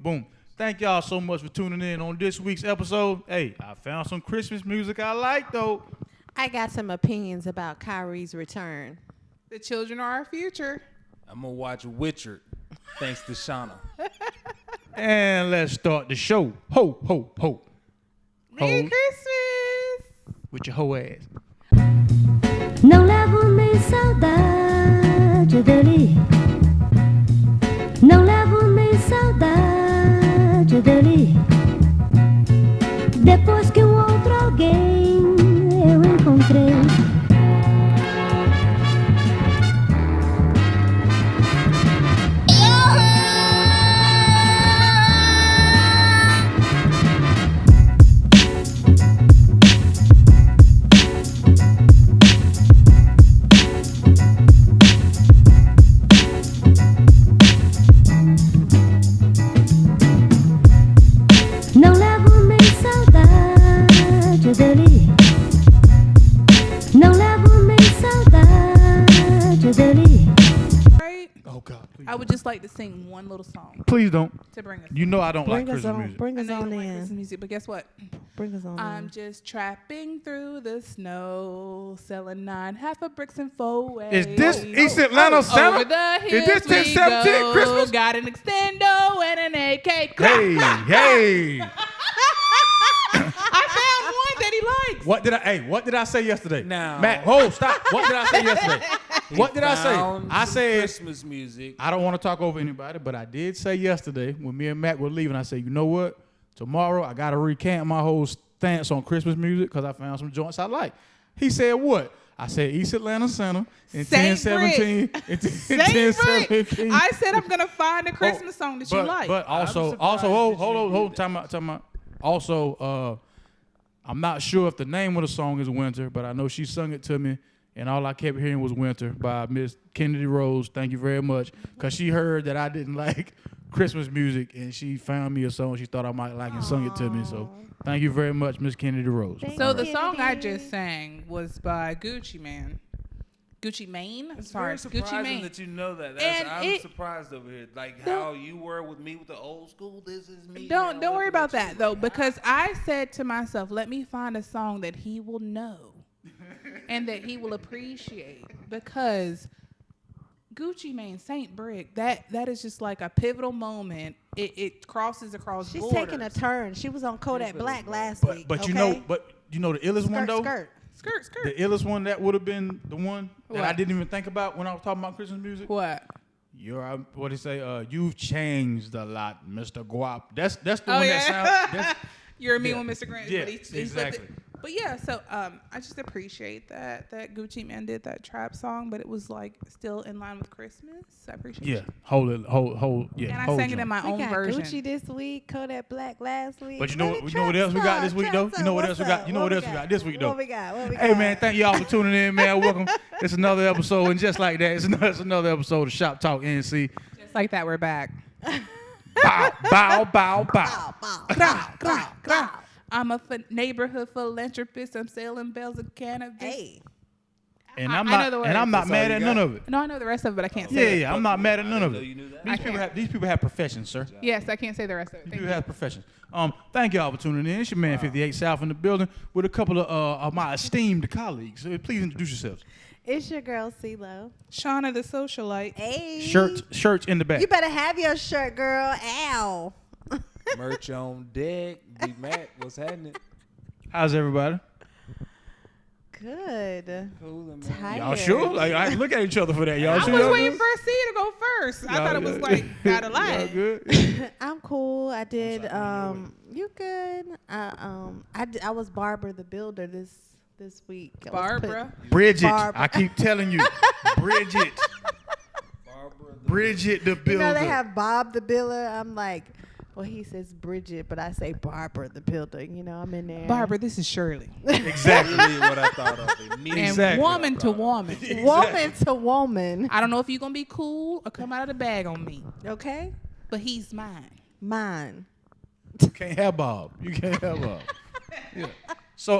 Boom. Thank y'all so much for tuning in on this week's episode. Hey, I found some Christmas music I like, though. I got some opinions about Kyrie's return. The children are our future. I'm going to watch Witcher, thanks to Shaunna. And let's start the show. Ho, ho, ho. Merry Hoes Christmas. with your hoe ass. Não levo nem saudade dele. Não levo nem saudade dele. Depois que outro alguém eu encontrei. Não levo nem saudade dele. Não levo nem saudade dele. Right? Oh, God. Please, I would just like to sing one little song please don't. to bring us. You know I don't like Bring us Christmas on. music. Bring I us know you on don't like Christmas in. music, but guess what? Bring us on I'm in. just trapping through the snow, selling 9.5 of bricks and 4 ways. Is this East Atlanta Santa? Over the hills Is this we 1017 go. Christmas? Got an extendo and an AK. Hey, hey. I found one that he likes. What did I say yesterday? Now- Matt, stop. What did I say yesterday? What did I say? Found I some said, Christmas music. I don't want to talk over anybody, but I did say yesterday when me and Matt were leaving, I said, you know what? Tomorrow I got to recant my whole stance on Christmas music because I found some joints I like. He said what? I said East Atlanta Center in Saint 1017. Saint Brick. I said I'm gonna find a Christmas song that you like. But also, surprised hold that on, you hold, did time out. Also, I'm not sure if the name of the song is Winter, but I know she sung it to me, and all I kept hearing was Winter by Miss Kennedy Rose. Thank you very much, because she heard that I didn't like Christmas music, and she found me a song she thought I might like and sung it to me. So thank you very much, Miss Kennedy Rose. So the song I just sang was by Gucci Mane. Gucci Mane? It's Sorry, very Gucci surprising Mane. that you know that. And I'm surprised over here. Like how you were with me with the old school. This is me. Don't now worry looking about at that you. though, because I said to myself, let me find a song that he will know and that he will appreciate, because Gucci Mane, Saint Brick, that is just like a pivotal moment. It crosses across She's borders. taking a turn. She was on Kodak Black last week. But you okay? know the illest one though. Skirt. The illest one that would have been the one that I What? didn't even think about when I was talking about Christmas music. What? What do you say? You've changed a lot, Mr. Guap. That's the Oh, one yeah. that sounds. You're me Yeah. when Mr. Grant. Yeah, but he exactly. But yeah, so I just appreciate that Gucci Mane did that trap song, but it was like still in line with Christmas. I appreciate Yeah, it. hold. Yeah, And I hold sang it joint. in my We own got version. Gucci this week, Kodak Black last week. But you know Let me what else we got this week though? trap You know what song. else we got? You know what else we got this week though? What we got? Hey man, thank y'all for tuning in, man. Welcome. It's another episode, and just like that, it's another episode of Shop Talk NC. Just like that, we're back. Bow, bow, bow, bow. Grah, grah, grah. I'm a neighborhood philanthropist. I'm selling bales of cannabis. Hey. And I I'm know not. the And I'm words. not That's mad all at you none got? of it. No, I know the rest of it, but I can't say it. Yeah, I'm not mad at none of I it. didn't know you knew that. I can't. These people have professions, sir. Yes, I can't say the rest of it. These Thank people you. have professions. Thank y'all for tuning in. It's your man 58 South in the building with a couple of my esteemed colleagues. Please introduce yourselves. It's your girl, C Lowe. Shaunna the Socialite. Hey. Shirts in the back. You better have your shirt, girl. Ow. Merch on deck. B Mack, what's happening? How's everybody? Good. Cool, man. Tired. Y'all sure? Like I look at each other for that. Y'all I sure? was y'all waiting good? for C to go first. I thought it was like out of Y'all line. good? I'm cool. I did. You good? I was Barbara the Builder this week. I was Barbara. Bridget. Barbara. I keep telling you. Bridget. Bridget the You builder. know they have Bob the Builder. I'm like, well, he says Bridget, but I say Barbara the Builder. You know, I'm in there. Barbara, this is Shirley. Exactly. Really what I thought of. And Exactly. woman to woman. Woman to woman. I don't know if you're going to be cool or come out of the bag on me, Okay? but he's mine. Mine. You can't have Bob. You can't have Bob. Yeah. So,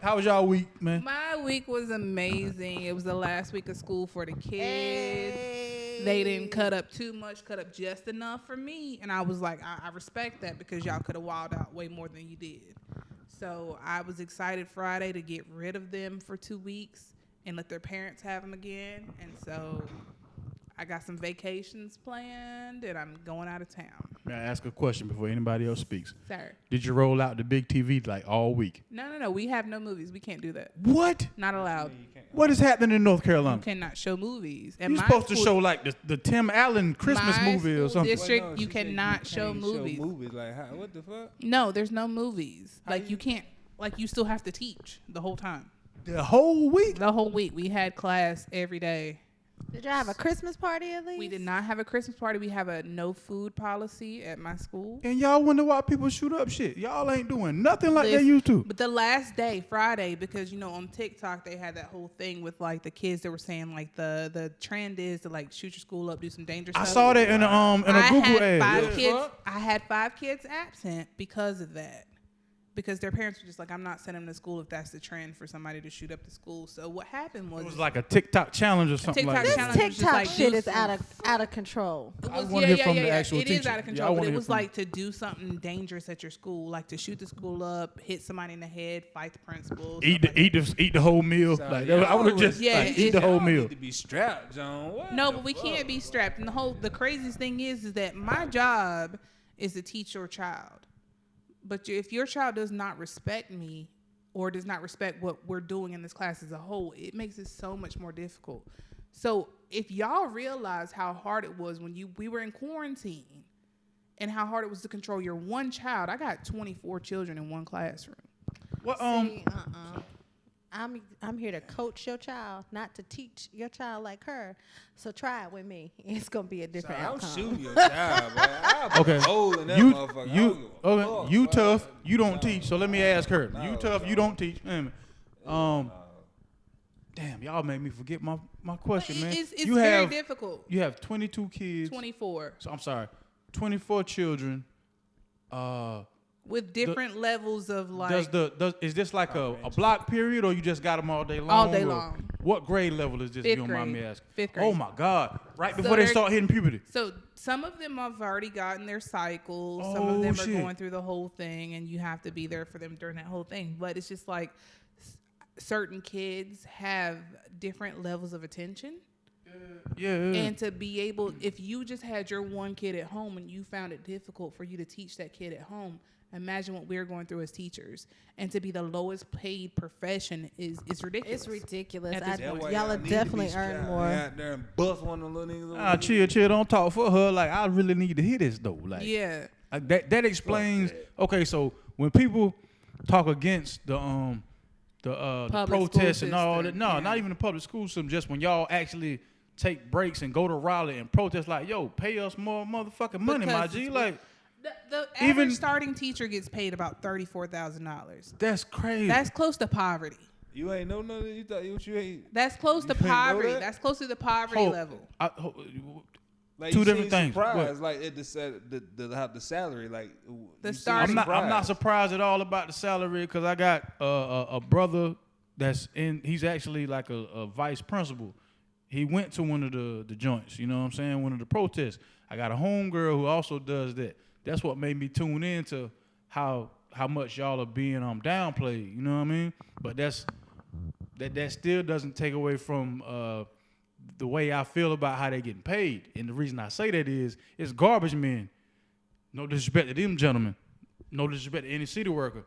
how was y'all week, man? My week was amazing. It was the last week of school for the kids. Hey. They didn't cut up too much, cut up just enough for me. And I was like, I respect that because y'all could have wilded out way more than you did. So I was excited Friday to get rid of them for 2 weeks and let their parents have them again. And so I got some vacations planned and I'm going out of town. May I ask a question before anybody else speaks? Sir. Did you roll out the big TV like all week? No. We have no movies. We can't do that. What? Not allowed. What is happening in North You Carolina? cannot show movies. And You're supposed to show like the Tim Allen Christmas movie or something. District, you cannot show movies. Like, how, what the fuck? No, there's no movies. Like you can't. Like you still have to teach the whole time. The whole week? The whole week. We had class every day. Did y'all have a Christmas party at least? We did not have a Christmas party. We have a no food policy at my school. And y'all wonder why people shoot up shit. Y'all ain't doing nothing like they used to. But the last day, Friday, because on TikTok they had that whole thing with like the kids that were saying like the trend is to like shoot your school up, do some dangerous stuff. I saw that in a Google ad. I had 5 kids absent because of that. Because their parents were just like, I'm not sending them to school if that's the trend for somebody to shoot up the school. So what happened was It was like a TikTok challenge or something like that. This TikTok shit is out of control. I want to hear from the actual It teacher. is out of Yeah, I control, but wanna it hear was from like to do something dangerous at your school, like to shoot the school up, hit somebody in the head, fight the principal. eat the whole meal. So like y'all I would have just eat the whole meal. Need to be strapped, John. What No, the but we fuck? can't be strapped. And the craziest thing is that my job is to teach your child. But if your child does not respect me or does not respect what we're doing in this class as a whole, it makes it so much more difficult. So if y'all realize how hard it was when we were in quarantine and how hard it was to control your one child, I got 24 children in one classroom. What See, I'm here to coach your child, not to teach your child like her. So try it with me. It's gonna be a different I'm outcome. shooting your child, boy. I'll put Okay. a hole in that motherfucker. You tough. You don't teach. So let me ask her. You tough. You don't teach. Damn, y'all made me forget my question, man. It's you very have difficult. you have 22 kids. 24. So I'm sorry, 24 children. With different levels of like. Is this like a block period or you just got them all day long? All day or long. What grade level is this? If you don't mind me grade. asking. 5th grade. Oh my God! Right So before they they're- start hitting puberty. So some of them have already gotten their cycles. Some Oh, of them shit. are going through the whole thing, and you have to be there for them during that whole thing. But it's just like certain kids have different levels of attention. Yeah. And to be able, if you just had your one kid at home and you found it difficult for you to teach that kid at home, imagine what we're going through as teachers. And to be the lowest paid profession is ridiculous. It's ridiculous. At this That's point. why Y'all are need to be definitely strapped. earning They more. out there and bust one of them little niggas. Chill. Don't talk for her. Like I really need to hear this though. Like Yeah. that explains. Okay, so when people talk against the protests and all that, system, no, yeah. not even the public school system. Just when y'all actually take breaks and go to Raleigh and protest, like yo, pay us more motherfucking money, my Because G. it's- Like The Even- average starting teacher gets paid about $34,000. that's crazy. That's close to poverty. You ain't know nothing. You thought you ain't. That's close to You didn't know poverty. that? That's close to the poverty Hold- level. Like, Two you different seem things. Surprised, like at the salary, like The you seem starting- I'm not surprised. surprised at all about the salary because I got a brother that's in. He's actually like a vice principal. He went to one of the joints. You know what I'm saying? One of the protests. I got a homegirl who also does that. That's what made me tune in to how much y'all are being downplayed. You know what I mean? But that still doesn't take away from the way I feel about how they getting paid. And the reason I say that is it's garbage men. No disrespect to them gentlemen. No disrespect to any city worker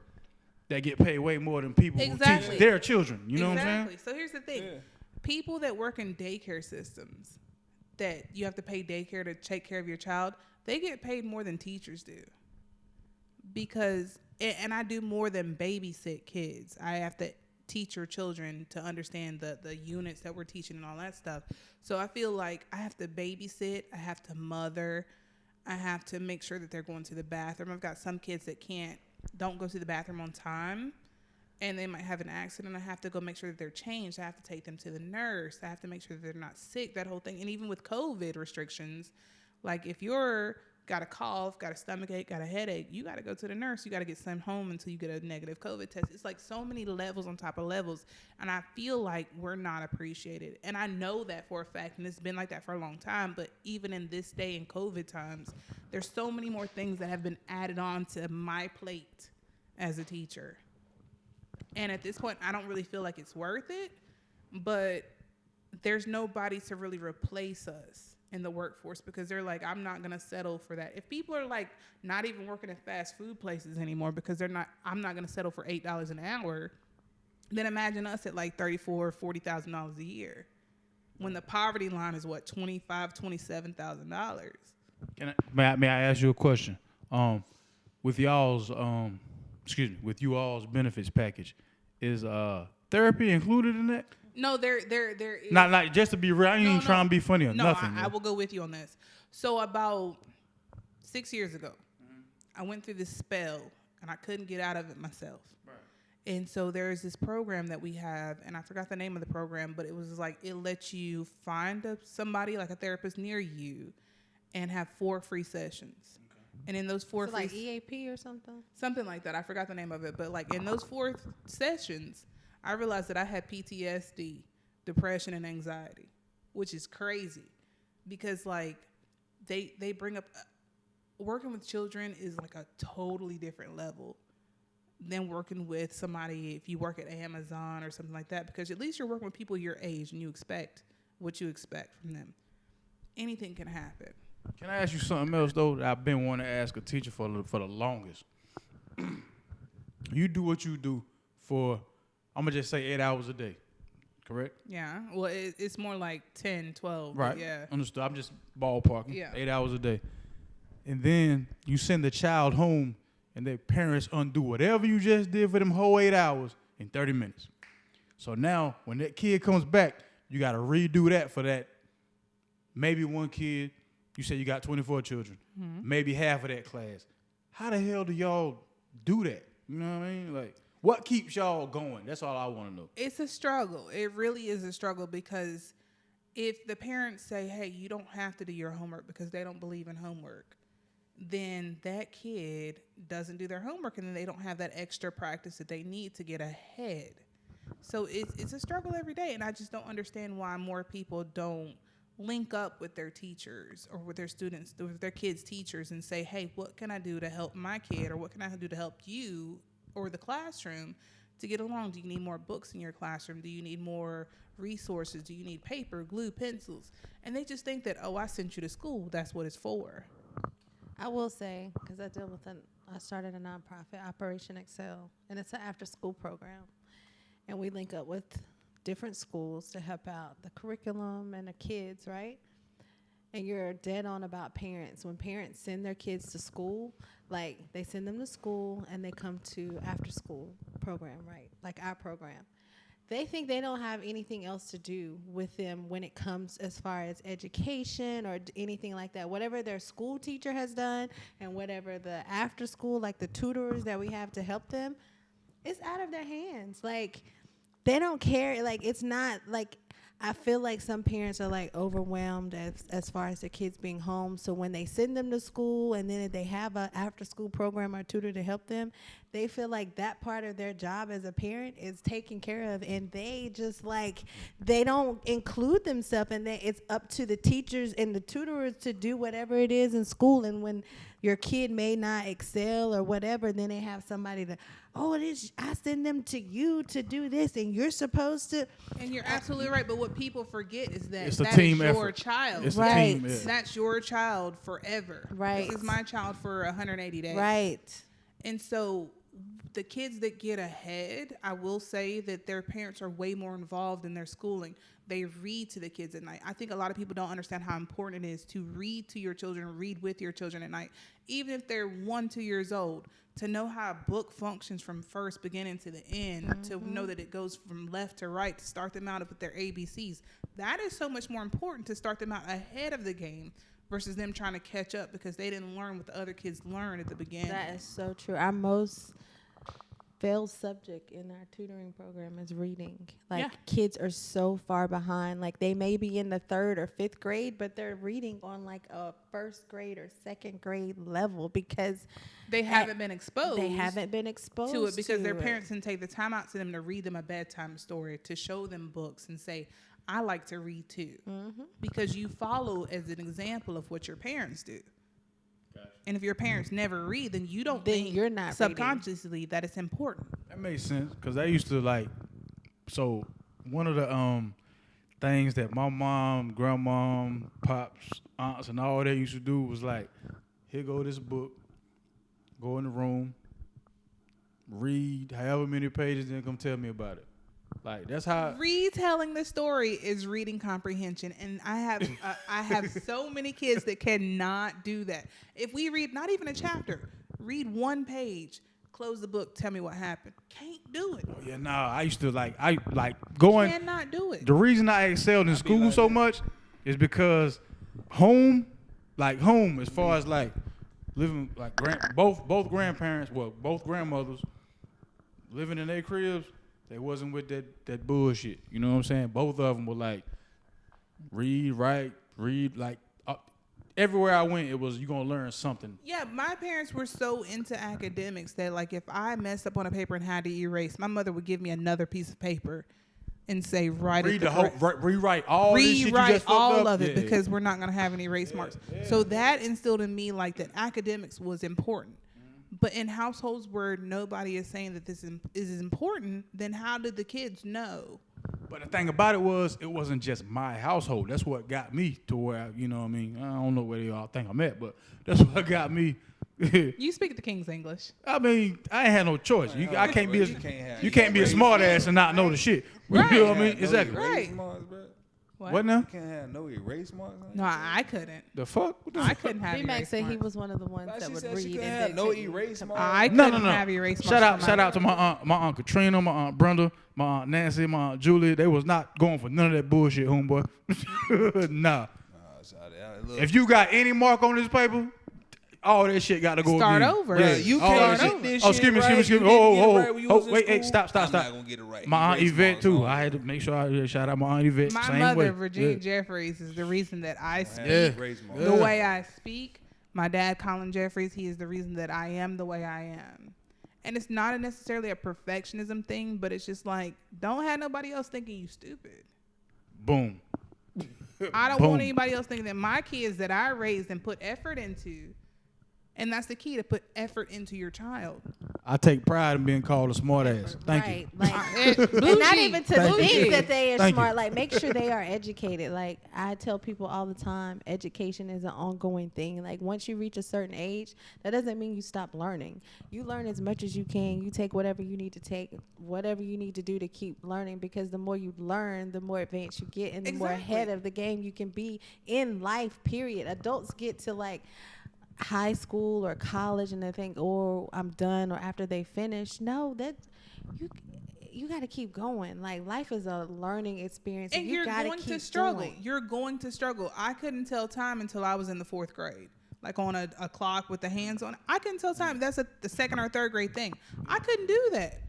that get paid way more than people who Exactly. teach their children. You know what I'm saying? Exactly. So here's the thing. Yeah. People that work in daycare systems that you have to pay daycare to take care of your child, they get paid more than teachers do. Because, and I do more than babysit kids. I have to teach your children to understand the units that we're teaching and all that stuff. So I feel like I have to babysit, I have to mother, I have to make sure that they're going to the bathroom. I've got some kids that don't go to the bathroom on time, and they might have an accident. I have to go make sure that they're changed. I have to take them to the nurse. I have to make sure that they're not sick, that whole thing. And even with COVID restrictions, like if your got a cough, got a stomachache, got a headache, you got to go to the nurse. You got to get sent home until you get a negative COVID test. It's like so many levels on top of levels. And I feel like we're not appreciated. And I know that for a fact. And it's been like that for a long time. But even in this day in COVID times, there's so many more things that have been added on to my plate as a teacher. And at this point, I don't really feel like it's worth it. But there's nobody to really replace us in the workforce, because they're like, I'm not going to settle for that. If people are like not even working at fast food places anymore because I'm not going to settle for $8 an hour, then imagine us at like $34,000, $40,000 a year, when the poverty line is what, $25,000, $27,000. May I ask you a question? With you all's benefits package, is therapy included in that? No, there is. Not just to be real. I ain't even trying to be funny or nothing. I will go with you on this. So about 6 years ago, I went through this spell and I couldn't get out of it myself. Right. And so there's this program that we have, and I forgot the name of the program, but it was like it lets you find somebody, like a therapist near you, and have 4 free sessions. Okay. And in those 4 free like EAP or something? Something like that. I forgot the name of it, but like in those 4 sessions, I realized that I had PTSD, depression, and anxiety, which is crazy because like they bring up working with children is like a totally different level than working with somebody if you work at Amazon or something like that, because at least you're working with people your age and you expect what you expect from them. Anything can happen. Can I ask you something else though that I've been wanting to ask a teacher for the longest? You do what you do for, I'm going to just say 8 hours a day, correct? Yeah. Well, it's more like 10, 12. Right. Yeah. Understood. I'm just ballparking. Yeah. 8 hours a day. And then you send the child home and their parents undo whatever you just did for them whole 8 hours in 30 minutes. So now when that kid comes back, you got to redo that for that. Maybe one kid, you say you got 24 children, maybe half of that class. How the hell do y'all do that? You know what I mean? Like, what keeps y'all going? That's all I want to know. It's a struggle. It really is a struggle, because if the parents say, hey, you don't have to do your homework because they don't believe in homework, then that kid doesn't do their homework, and then they don't have that extra practice that they need to get ahead. So it's a struggle every day, and I just don't understand why more people don't link up with their teachers or with their students, with their kids' teachers, and say, hey, what can I do to help my kid, or what can I do to help you or the classroom to get along? Do you need more books in your classroom? Do you need more resources? Do you need paper, glue, pencils? And they just think that, oh, I sent you to school, that's what it's for. I will say, because I started a nonprofit, Operation Excel, and it's an after-school program. And we link up with different schools to help out the curriculum and the kids, right? And you're dead on about parents. When parents send their kids to school, like they send them to school and they come to after-school program, right? Like our program. They think they don't have anything else to do with them when it comes as far as education or anything like that. Whatever their school teacher has done and whatever the after school, like the tutors that we have to help them, it's out of their hands. Like, they don't care. Like, it's not like, I feel like some parents are like overwhelmed as far as their kids being home. So when they send them to school and then if they have a after school program or tutor to help them, they feel like that part of their job as a parent is taken care of, and they just like, they don't include themselves, and it's up to the teachers and the tutors to do whatever it is in school. And when your kid may not excel or whatever, then they have somebody to, I send them to you to do this, and you're supposed to. And you're absolutely right. But what people forget is that It's a that team is your effort. child. It's Right. a team. Yeah. That's your child forever. Right. This is my child for 180 days. Right. And so the kids that get ahead, I will say that their parents are way more involved in their schooling. They read to the kids at night. I think a lot of people don't understand how important it is to read to your children, read with your children at night, even if they're 1, 2 years old, to know how a book functions from first beginning to the end, to know that it goes from left to right, to start them out with their ABCs. That is so much more important, to start them out ahead of the game versus them trying to catch up because they didn't learn what the other kids learned at the beginning. That is so true. failed subject in our tutoring program is reading. Like Yeah. kids are so far behind. Like they may be in the 3rd or 5th grade, but they're reading on like a 1st grade or 2nd grade level because They haven't been exposed. they haven't been exposed to it because their it. parents didn't take the time out to them to read them a bedtime story, to show them books and say, I like to read too. Because you follow as an example of what your parents do. And if your parents never read, then you don't Then think you're not subconsciously that it's important. That makes sense because I used to like. So one of the things that my mom, grandmom, pops, aunts, and all they used to do was like, here go this book. Go in the room, read however many pages, then come tell me about it. Like that's how. Retelling the story is reading comprehension, and I have so many kids that cannot do that. If we read not even a chapter, read one page, close the book, tell me what happened. Can't do it. Yeah, nah. I used to like going. Cannot do it. The reason I excelled in school like so that. much is because home, as far as like living like both grandparents, both grandmothers living in their cribs, they wasn't with that bullshit. You know what I'm saying? Both of them were like read, write, read. Like everywhere I went, it was you gonna learn something. Yeah, my parents were so into academics that like if I messed up on a paper and had to erase, my mother would give me another piece of paper and say write Read it. the whole, rewrite all this shit you just fucked all up. of it Yeah. because we're not gonna have any erase marks. So that instilled in me like that academics was important. But in households where nobody is saying that this is important, then how did the kids know? But the thing about it wasn't just my household. That's what got me to where, you know what I mean? I don't know where they all think I'm at, but that's what got me. You speak the King's English. I mean, I ain't had no choice. I can't be You a smart ass and not know the shit. Right. You know what I mean? Exactly. Right. What now? You can't have no erase marks. No, I couldn't. The fuck? What the I couldn't have B Mack erase said he marks. was one of the ones Like that she would said she read couldn't and have then no take erase them. marks. I No, couldn't no, no. have erase Shout marks. out to my aunt Katrina, my aunt Brenda, my aunt Nancy, my aunt Julie. They was not going for none of that bullshit, homeboy. Nah. If you got any mark on this paper, all that shit got to go Start again. over. Yeah, You all can't that get shit. this Oh, shit excuse me, right. excuse me. You didn't get it Oh, right when you was in wait, school. stop. I'm not gonna get it right. My aunt Erase Yvette marks too. on I had to make sure I shout out my aunt Yvette. My Same mother, way. Virginia Yeah. Jeffries, is the reason that I speak Erase marks. the way I speak. My dad, Colin Jeffries, he is the reason that I am the way I am. And it's not necessarily a perfectionism thing, but it's just like, don't have nobody else thinking you stupid. Boom. I don't Boom. want anybody else thinking that my kids that I raised and put effort into, and that's the key, to put effort into your child. I take pride in being called a smart ass. Thank you. Like, And and not even to Thank think you. that they are Thank smart. you. Like, make sure they are educated. Like, I tell people all the time, education is an ongoing thing. Like, once you reach a certain age, that doesn't mean you stop learning. You learn as much as you can. You take whatever you need to take, whatever you need to do to keep learning, because the more you learn, the more advanced you get, and the more ahead of the game you can be in life, period. Adults get to, like, high school or college and they think, oh, I'm done, or after they finish. No, that you got to keep going. Like, life is a learning experience, And you you're got going keep to struggle. going. You're going to struggle. I couldn't tell time until I was in the 4th grade. Like on a clock with the hands on it. I couldn't tell time. That's the 2nd or 3rd grade thing. I couldn't do that.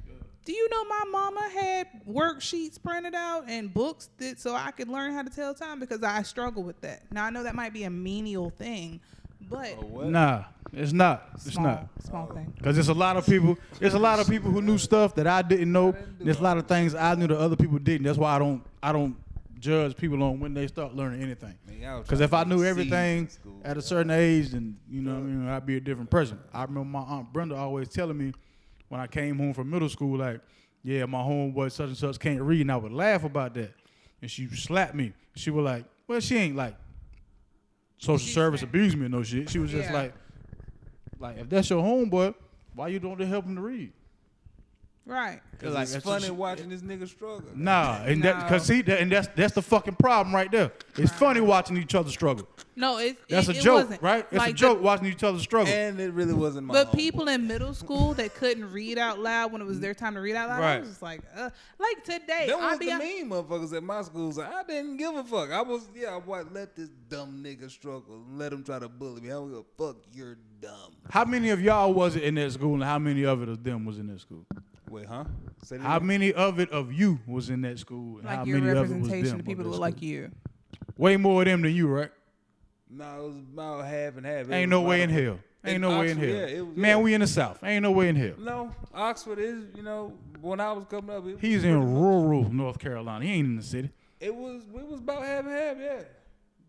Do you know my mama had worksheets printed out and books so I could learn how to tell time, because I struggle with that. Now, I know that might be a menial thing, but Nah, it's not. It's not. small thing. Because there's a lot of people. There's a lot of people who knew stuff that I didn't know. There's a lot of things I knew that other people didn't. That's why I don't judge people on when they start learning anything. Because if I knew everything at a certain age, then you know what I mean, I'd be a different person. I remember my aunt Brenda always telling me when I came home from middle school, like, yeah, my homeboy such and such can't read, and I would laugh about that. And she slapped me. She was like, well, she ain't like social service abuse me or no shit. She was just Yeah. like if that's your homeboy, why you don't help him to read? Right. Cause Like, it's that's funny just- watching this nigga struggle. Nah, and No. that because see, and that's the fucking problem right there. It's funny watching each other struggle. No, That's it a joke, wasn't. right? It's Like a joke watching each other struggle. And it really wasn't my But homeboy. people in middle school that couldn't read out loud when it was their time to read out loud, I Right. was just like today, That I'll was be the mean motherfuckers at my school. So I didn't give a fuck. I let this dumb nigga struggle. Let him try to bully me. I don't give a fuck. You're dumb. How many of y'all was it in that school, and how many of it of them was in that school? Wait, huh? Say that How again? many of you was in that school? And how Like your many of it was representation them of people of that that look like school? you. Way more of them than you, right? No, it was about half and half. It Ain't was no about way in a- hell. Ain't no way in Oxford, hell. yeah, it was- Man, yeah. we in the South. Ain't no way in hell. No, Oxford is, when I was coming up, He's in rural North Carolina. He ain't in the city. we was about half and half, yeah.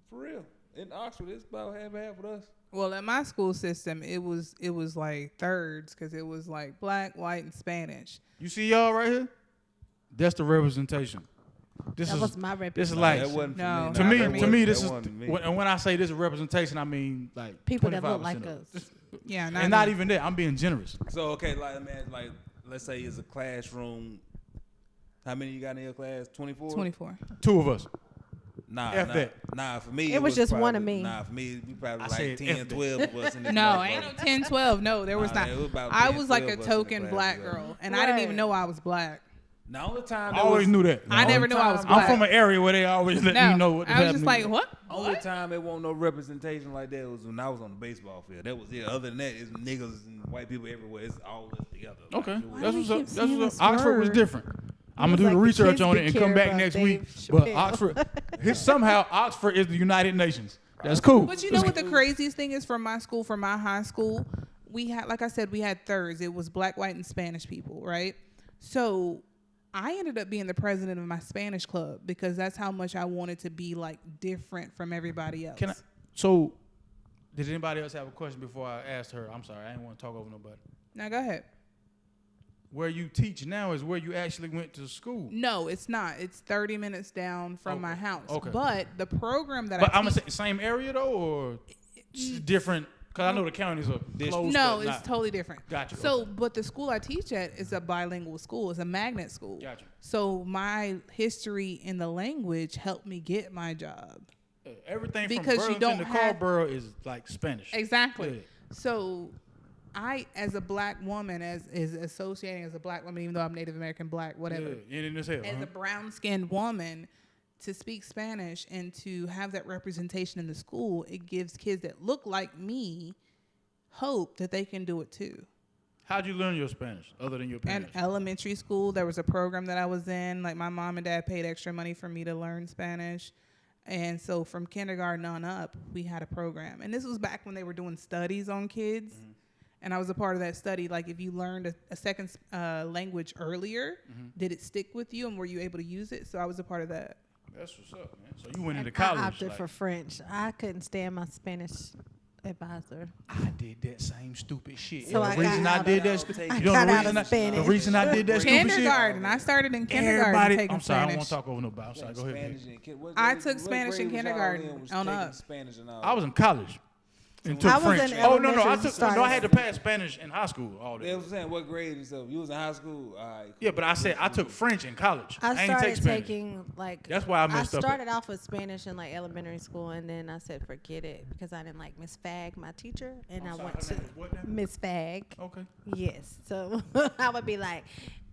For real. In Oxford, it's about half and half with us. Well, in my school system, it was like thirds because it was like black, white, and Spanish. You see y'all right here? That's the representation. This That is was my this is representation. like That wasn't for No, me. to not me. for To me, That this is wasn't me. when I say this is representation. I mean like People that 25% look like of us. it. Yeah, And not even that. I'm being generous. So, okay, like, let's say it's a classroom. How many you got in your class? 24? 24. 2 of us. Nah, F nah, that. nah, for me. It was just one of probably- me. Nah, for me, we probably I like said 10, F that. 12 of us in this No, motherfucker. ain't no 10, 12. No, there was Nah, not. it was about I 10, was like 12 a of us in the token class black together. girl, and I didn't even Right. know I was black. The only time I always knew that. I never knew I was I'm black. from an area where they always let No, me know what I was just happening. like, what? Only time it wasn't no representation like that was when I was on the baseball field. That was it. Other than that, it's niggas and white people everywhere. It's all this together. Like, Okay, it was- that's do what's we up. keep That's saying what's this up. Oxford was word? different. I'm gonna was do like the the research kids on be it and come caring back about next Dave week. But Chappelle. Oxford, somehow Oxford is the United Nations. That's cool. But you know what the craziest thing is from my school, from my high school? We had, like I said, we had thirds. It was black, white, and Spanish people, right? So I ended up being the president of my Spanish club because that's how much I wanted to be like different from everybody else. So, did anybody else have a question before I asked her? I'm sorry, I didn't want to talk over nobody. Now go ahead. Where you teach now is where you actually went to school. No, it's not. It's 30 minutes down from my house. Okay. But the program that But I I'm gonna teach, say same area though, or different? Because I know the counties are close. no, but it's not. totally different. Gotcha, So, okay. but the school I teach at is a bilingual school. It's a magnet school. Gotcha. So my history in the language helped me get my job. Everything Because from you Burlington don't to have- Carrboro is like Spanish. Exactly. Yeah. So I, as a black woman, as is associating as a black woman, even though I'm Native American black, whatever, Yeah, in this hell. as a brown-skinned woman, to speak Spanish and to have that representation in the school, it gives kids that look like me hope that they can do it too. How'd you learn your Spanish other than your In parents? elementary school, there was a program that I was in. Like my mom and dad paid extra money for me to learn Spanish. And so from kindergarten on up, we had a program. And this was back when they were doing studies on kids. Mm-hmm. And I was a part of that study. Like if you learned a second language earlier, Mm-hmm. did it stick with you and were you able to use it? So I was a part of that. That's what's up, man. So you went into I college. opted like, for French. I couldn't stand my Spanish advisor. I did that same stupid shit. So the I reason got I out did of- that stupid I you know got the out reason of the Spanish. reason I did that stupid shit. Kindergarten. I started in kindergarten Everybody, taking I'm sorry, I don't Spanish. want to talk over nobody. I'm sorry, go ahead. Spanish babe. and what I grade- took what Spanish grade in was y'all kindergarten in was on taking up. Spanish and all I was in college and took I was French. in Oh no, I elementary took. No, I started. had to pass Spanish in high school. All They that. was saying what grade and stuff. You was in high school. All right. Cool. Yeah, but I said I took French in college. I ain't take started Spanish. taking like. That's why I messed up. started off with Spanish in like elementary school, and then I said forget it because I didn't like Miss Fag, my teacher, and I went to Miss Fag. Okay. Yes, so I would be like,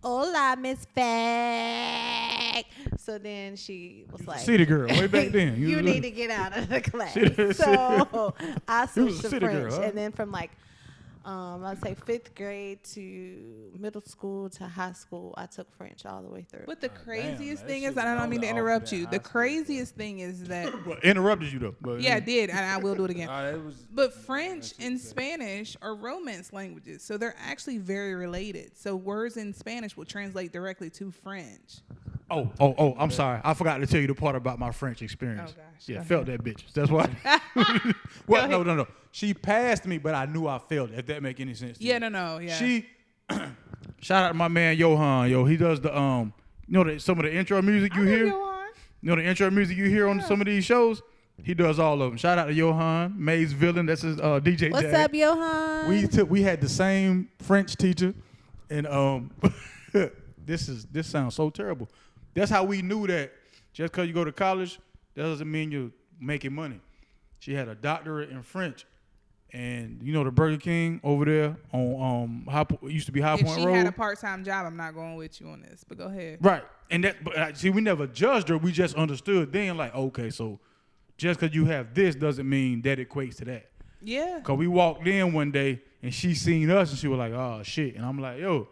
"Hola, Miss Fag." So then she was like, City girl, way back then. You was- need to get out of the class." City- So I You was switched a to city French, girl, huh? and then from like. I'd say 5th grade to middle school to high school, I took French all the way through. But the craziest that thing shit is, I don't was mean to all interrupt that you. high The school, craziest thing is that, Well, interrupted you though. But yeah, I did, and I will do it again. It was, But French and Spanish are Romance languages, so they're actually very related. So words in Spanish will translate directly to French. Oh, I'm sorry. I forgot to tell you the part about my French experience. Oh, gosh. Yeah, Go felt that bitch. That's why. Well, no. She passed me, but I knew I failed it, if that make any sense to Yeah, you. no, yeah. She, shout out to my man Johan. Yo, he does the, some of the intro music you I know hear? Johan. You know the intro music you hear on some of these shows? He does all of them. Shout out to Johan, Maze Villain. That's his DJ What's Jag. up, Johan? We had the same French teacher, and this sounds so terrible. That's how we knew that just because you go to college, that doesn't mean you're making money. She had a doctorate in French, and you know the Burger King over there on used to be High If Point she Road. had a part-time job, I'm not going with you on this, but go ahead. Right, and that but see, we never judged her. We just understood then, like, okay, so just because you have this doesn't mean that equates to that. Yeah. Cause we walked in one day and she seen us and she was like, "Oh shit," and I'm like, "Yo,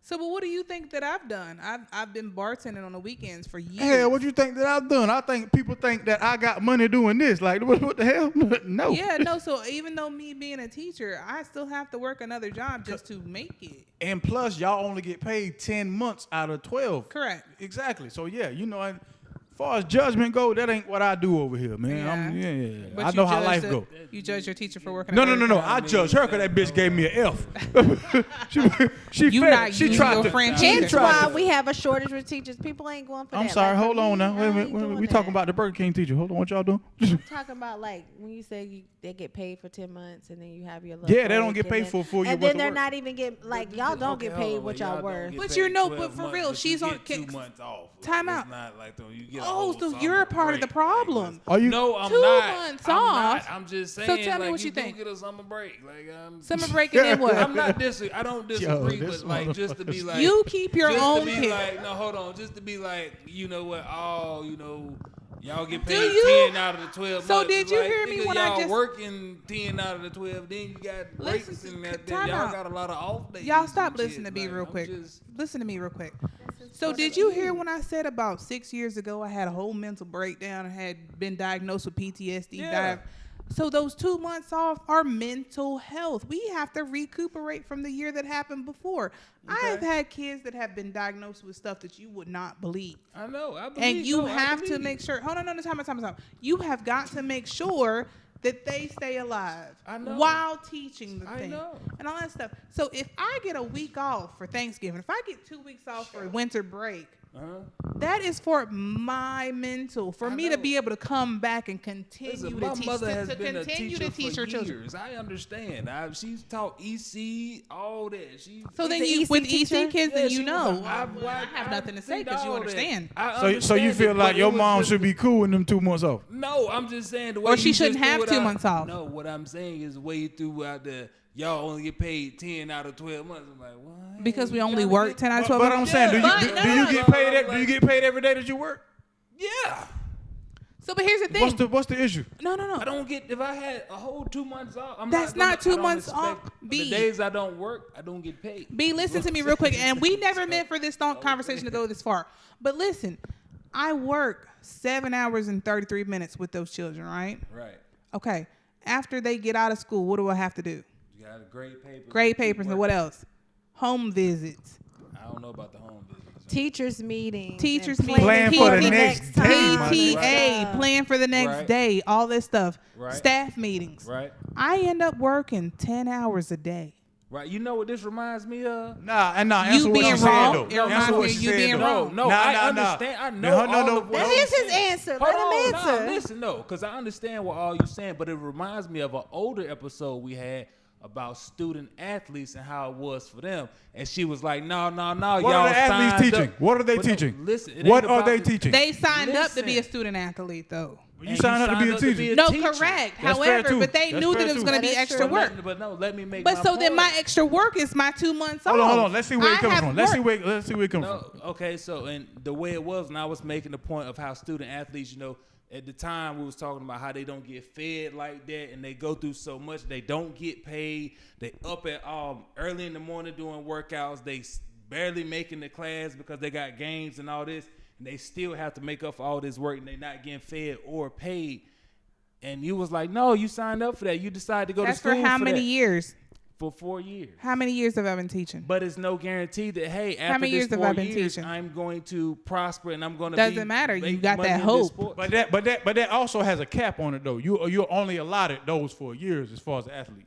So, but what do you think that I've done? I've been bartending on the weekends for years. Hell, what you think that I've done? I think people think that I got money doing this. Like, what the hell? No. Yeah, no. So even though me being a teacher, I still have to work another job just to make it. And plus, y'all only get paid 10 months out of 12. Correct. Exactly. So, yeah, as far as judgment go, that ain't what I do over here, man. Yeah. But I know how life go. You judge your teacher for working. No. I judge her because that bitch gave me an F. she You failed. not She using tried your to. friend she Hence tried why to- we have a shortage with teachers. People ain't going for that. I'm sorry. Like, Hold on now. Wait a I minute. ain't doing We that. talking about the Burger King teacher. Hold on. What y'all doing? I'm talking about like when you say they get paid for 10 months and then you have your little Yeah, they don't break get paid and for a full year and worth then of they're work. not even getting like y'all don't get paid what y'all worth. But you know, but for real, she's on- 2 months off. Time It's out. not like you get a Oh, whole so summer you're a part of the break. problem. Are you? No, I'm 2 not. months I'm off. not. I'm just saying. So tell me like, what you do think. Get a summer break. Like Summer break and then what? I'm not I don't disagree, this but like just to be like You keep your just own to be kid. like, no, hold on, just to be like, you know what? Oh, y'all get Do paid you? 10 out of the 12 So months. did It's you like, hear me nigga, when I y'all just- working 10 out of the 12? Then you got breaks Listen, and that. time Y'all out. got a lot of off days. Y'all stop and listening to shit. me Like, real I'm quick. just- Listen to me real quick. So did you hear when I said about 6 years ago I had a whole mental breakdown and had been diagnosed with PTSD? Yeah. So those 2 months off are mental health. We have to recuperate from the year that happened before. I've had kids that have been diagnosed with stuff that you would not believe. I know. I believe. And you no, I have to believe. make sure. Hold on, no, time. You have got to make sure that they stay alive I know. while teaching the I thing know. and all that stuff. So if I get a week off for Thanksgiving, if I get 2 weeks off for winter break, that is for my mental, for I me to know. be able to come back and continue Listen, to my teach, mother has to been a continue teacher to teach for her children. years. I understand. She's taught EC, all that. So then the you, EC with teacher? EC kids, then you know. I have nothing to say 'cause you understand. So you feel like your mom should be cool in them 2 months off? No, I'm just saying the way Or she you just shouldn't have threw it 2 out- months off. No, what I'm saying is the way you threw out the y'all only get paid 10 out of 12 months. I'm like, what? Because we only work 10 out of 12 But months. I'm saying, do you But get paid? Do you get paid every day that you work? Yeah. So, but here's the thing. What's the issue? No. I don't get, if I had a whole 2 months off, That's not not gonna- 2 I don't months expect- off, The B. days I don't work, I don't get paid. B, listen to me real quick. And we never meant for this conversation to go this far. But listen, I work 7 hours and 33 minutes with those children, right? Right. Okay. After they get out of school, what do I have to do? You got to grade papers. Grade keep papers and what working. else? Home visits. I don't know about the home visits. Teachers meetings. Teachers and meetings. Plan for the next day, my nigga. PTA, plan for the next Right. day, all this stuff. Right. Staff meetings. Right. I end up working 10 hours a day. Right. You know what this reminds me of? Nah. You Answer what being she wrong? said, It though. reminds Answer me what of she you said, being though. wrong. No, I understand. I know all No. of what That you're is his saying. answer. Hold Let him on, answer. Nah, listen, no, because I understand what all you're saying, but it reminds me of an older episode we had about student athletes and how it was for them. And she was like, no, What y'all are the athletes signed teaching? up. What are they But no, teaching? listen, it What ain't are about they the- teaching? They signed up to be a Listen. student athlete, though. You And signed up to be a teacher. No, teacher. correct. That's fair, However, too. but they That's knew fair, that it was too. going to That be is extra true. work. But no, let me make But my so then point. my extra work is my 2 months off. Hold on. Let's see where it I comes have from. Let's see work. where it comes from. No, okay, so and the way it was, and I was making the point of how student athletes, at the time we was talking about how they don't get fed like that, and they go through so much, they don't get paid. They up at early in the morning doing workouts. They barely making the class because they got games and all this, and they still have to make up for all this work, and they not getting fed or paid. And you was like, no, you signed up for that. You decided to go That's to school for how many that. years? For 4 years. How many years have I been teaching? But it's no guarantee that, hey, after many this years have 4 I been years, teaching? I'm going to prosper and I'm going to Doesn't matter. You got that hope. But that also has a cap on it though. You're only allotted those 4 years as far as an athlete.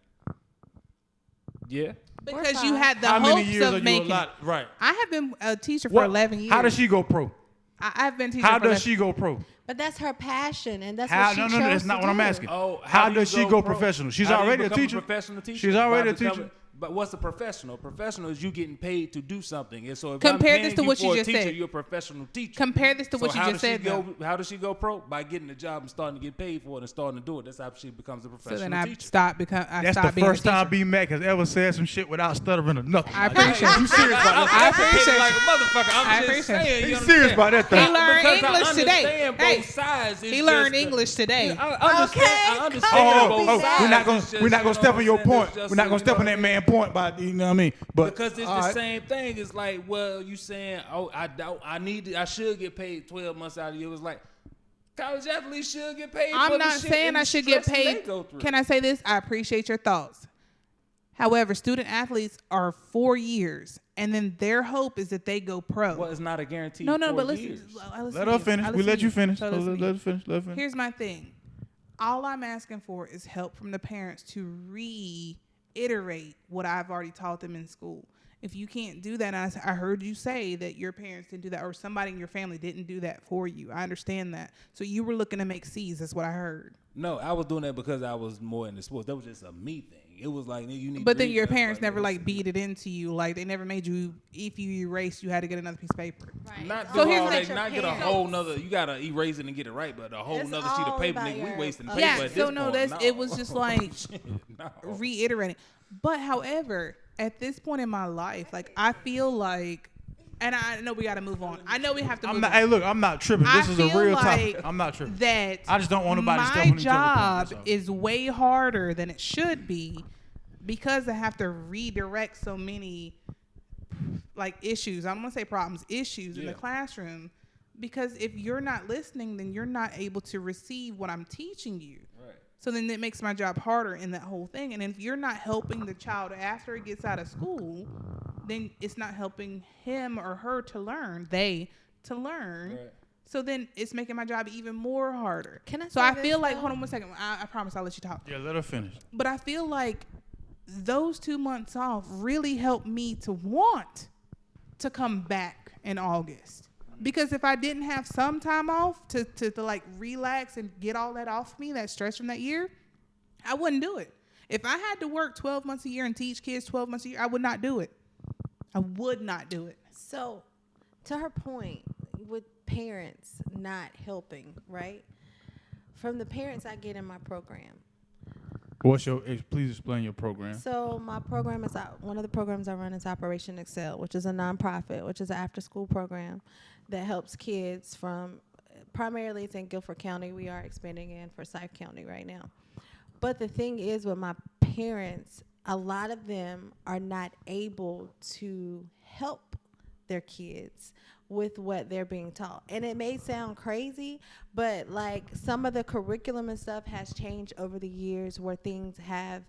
Yeah. Because you had the How many hopes years are of you making it. allotted? Right. I have been a teacher for 11 years. How does she go pro? I've been teaching How for does 11 she go pro? But that's her passion, and that's How? what she No, chose that's to not what I'm do. asking. Oh, how do you does she go pro? professional? She's How do you already a become teacher. professional teacher. She's already By a teacher. becoming- But what's a professional? Professional is you getting paid to do something. And so if Compare I'm this paying to you what for you a just teacher, said. you're a professional teacher. Compare this to what So you how just does she said, go? though. How does she go pro? By getting a job and starting to get paid for it and starting to do it. That's how she becomes a professional So then I teacher. stopped That's stopped the being first a teacher. time B Mack has ever said some shit without stuttering or nothing. I Like, appreciate it. You serious about I that? appreciate like it. a motherfucker. I'm I just appreciate it. saying. He's you serious understand? about that thing. He learned Because I English today. understand Hey, both sides. It's he learned just- English today. I understand. Okay, I understand Oh, both oh, sides. we're not It's gonna just, we're not gonna you know step what on I'm your saying? point. It's just, We're not gonna you step know on that what I man mean? point by you know what I mean. But because it's all the right. same thing. It's like, well, you saying, oh, I should get paid 12 months out of you. It was like, college athletes should get paid. I'm for not the shit saying and I the should get stress they paid. go through. Can I say this? I appreciate your thoughts. However, student athletes are 4 years, and then their hope is that they go pro. Well, it's not a guarantee. No, for but years. Let her finish. We let you finish. So Let listen to her me. finish. Let her finish. Here's my thing. All I'm asking for is help from the parents to reiterate what I've already taught them in school. If you can't do that, and I heard you say that your parents didn't do that, or somebody in your family didn't do that for you. I understand that. So you were looking to make C's. That's what I heard. No, I was doing that because I was more into sports. That was just a me thing. It was like, nigga, you need. But to then read your that. parents Like, never listen. like beat it into you. Like they never made you. If you erased, you had to get another piece of paper. Right. Not It's do So all here's all the- about that. your Not get a parents. whole nother. You gotta erase it and get it right, but a whole It's nother sheet of all paper, about nigga. We your wasting paper. Yeah. at So this no, point. that's No. it. Was just like No. reiterating. But however, at this point in my life, like I feel like, and I know we got to move on. I know we have to. I'm move not. on. Hey, look, I'm not tripping. I This is a feel real like topic. I'm not tripping. That I just don't want nobody my stepping on each other's job toes, so. is way harder than it should be because I have to redirect so many like issues. I don't want to say problems, issues in the classroom. Because if you're not listening, then you're not able to receive what I'm teaching you. Right. So then it makes my job harder in that whole thing. And if you're not helping the child after it gets out of school, then it's not helping him or her to learn, to learn. Right. So then it's making my job even more harder. Can I So say I this, feel like, though? hold on 1 second. I promise I'll let you talk. Yeah, let her finish. But I feel like those 2 months off really helped me to want to come back in August. Because if I didn't have some time off to like relax and get all that off me, that stress from that year, I wouldn't do it. If I had to work 12 months a year and teach kids 12 months a year, I would not do it. I would not do it. So, to her point, with parents not helping, right? From the parents I get in my program. What's your? Please explain your program. So my program is one of the programs I run is Operation Excel, which is a nonprofit, which is an after-school program that helps kids from primarily it's in Guilford County. We are expanding in Forsyth County right now. But the thing is with my parents, a lot of them are not able to help their kids with what they're being taught. And it may sound crazy, but like some of the curriculum and stuff has changed over the years where things have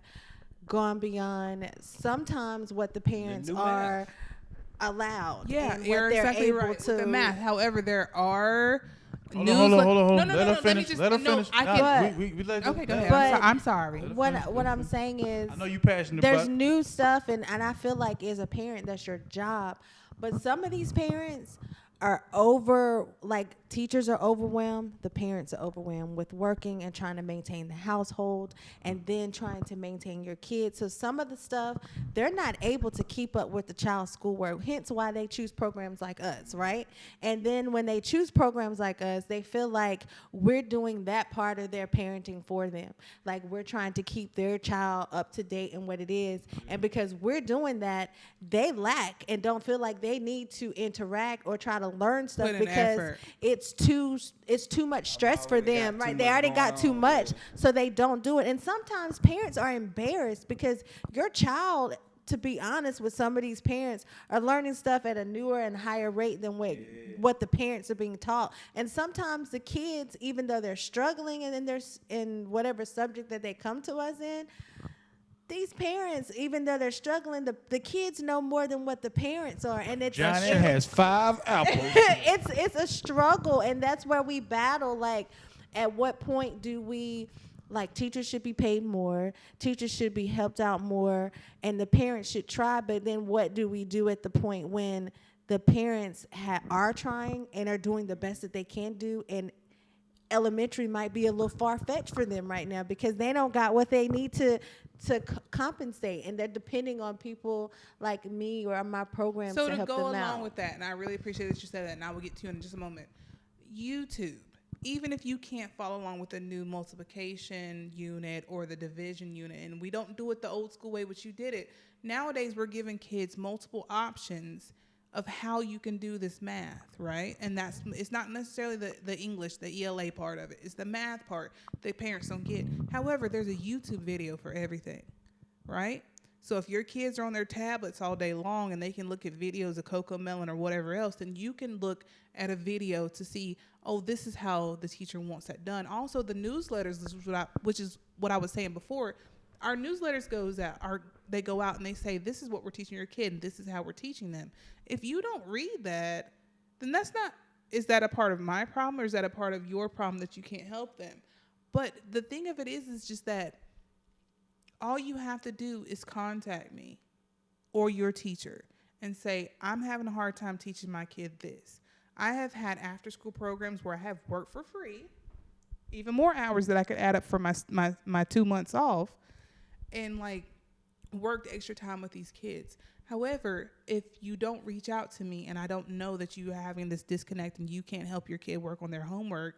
gone beyond sometimes what the parents new are math. allowed. Yeah, and you're what they're exactly able right to with the math. However, there are Hold on. No, Let her finish. Let her finish. I Nah, can, we let her- okay, go ahead. But- I'm sorry. What I'm saying is I know you passionate there's about. new stuff and I feel like as a parent that's your job, but some of these parents are teachers are overwhelmed, the parents are overwhelmed with working and trying to maintain the household and then trying to maintain your kids. So some of the stuff they're not able to keep up with the child's schoolwork, hence why they choose programs like us, right? And then when they choose programs like us, they feel like we're doing that part of their parenting for them. Like we're trying to keep their child up to date in what it is. And because we're doing that, they lack and don't feel like they need to interact or try to learn stuff Put in because effort. it's too much stress for already got them, too right? They much already going got too on, much, yeah. so they don't do it. And sometimes parents are embarrassed because your child, to be honest with some of these parents, are learning stuff at a newer and higher rate than what the parents are being taught. And sometimes the kids, even though they're struggling and in whatever subject that they come to us in, these parents, even though they're struggling, the kids know more than what the parents are, and it's Johnny has 5 apples. it's a struggle, and that's where we battle. Like, at what point do we, like, teachers should be paid more, teachers should be helped out more, and the parents should try, but then what do we do at the point when the parents are trying and are doing the best that they can do, and elementary might be a little far-fetched for them right now because they don't got what they need to compensate, and they're depending on people like me or my program So to to help go them along out. with that, and I really appreciate that you said that, and I will get to you in just a moment. YouTube, even if you can't follow along with the new multiplication unit or the division unit, and we don't do it the old school way, which you did it, nowadays we're giving kids multiple options of how you can do this math, right? And it's not necessarily the English, the ELA part of it. It's the math part that parents don't get. However, there's a YouTube video for everything, right? So if your kids are on their tablets all day long and they can look at videos of Coco Melon or whatever else, then you can look at a video to see, oh, this is how the teacher wants that done. Also, the newsletters, which is what I was saying before, our newsletters they go out and they say, this is what we're teaching your kid and this is how we're teaching them. If you don't read that, then is that a part of my problem or is that a part of your problem that you can't help them? But the thing of it is just that all you have to do is contact me or your teacher and say, I'm having a hard time teaching my kid this. I have had after school programs where I have worked for free, even more hours that I could add up for my 2 months off, and like worked extra time with these kids. However, if you don't reach out to me and I don't know that you are having this disconnect and you can't help your kid work on their homework,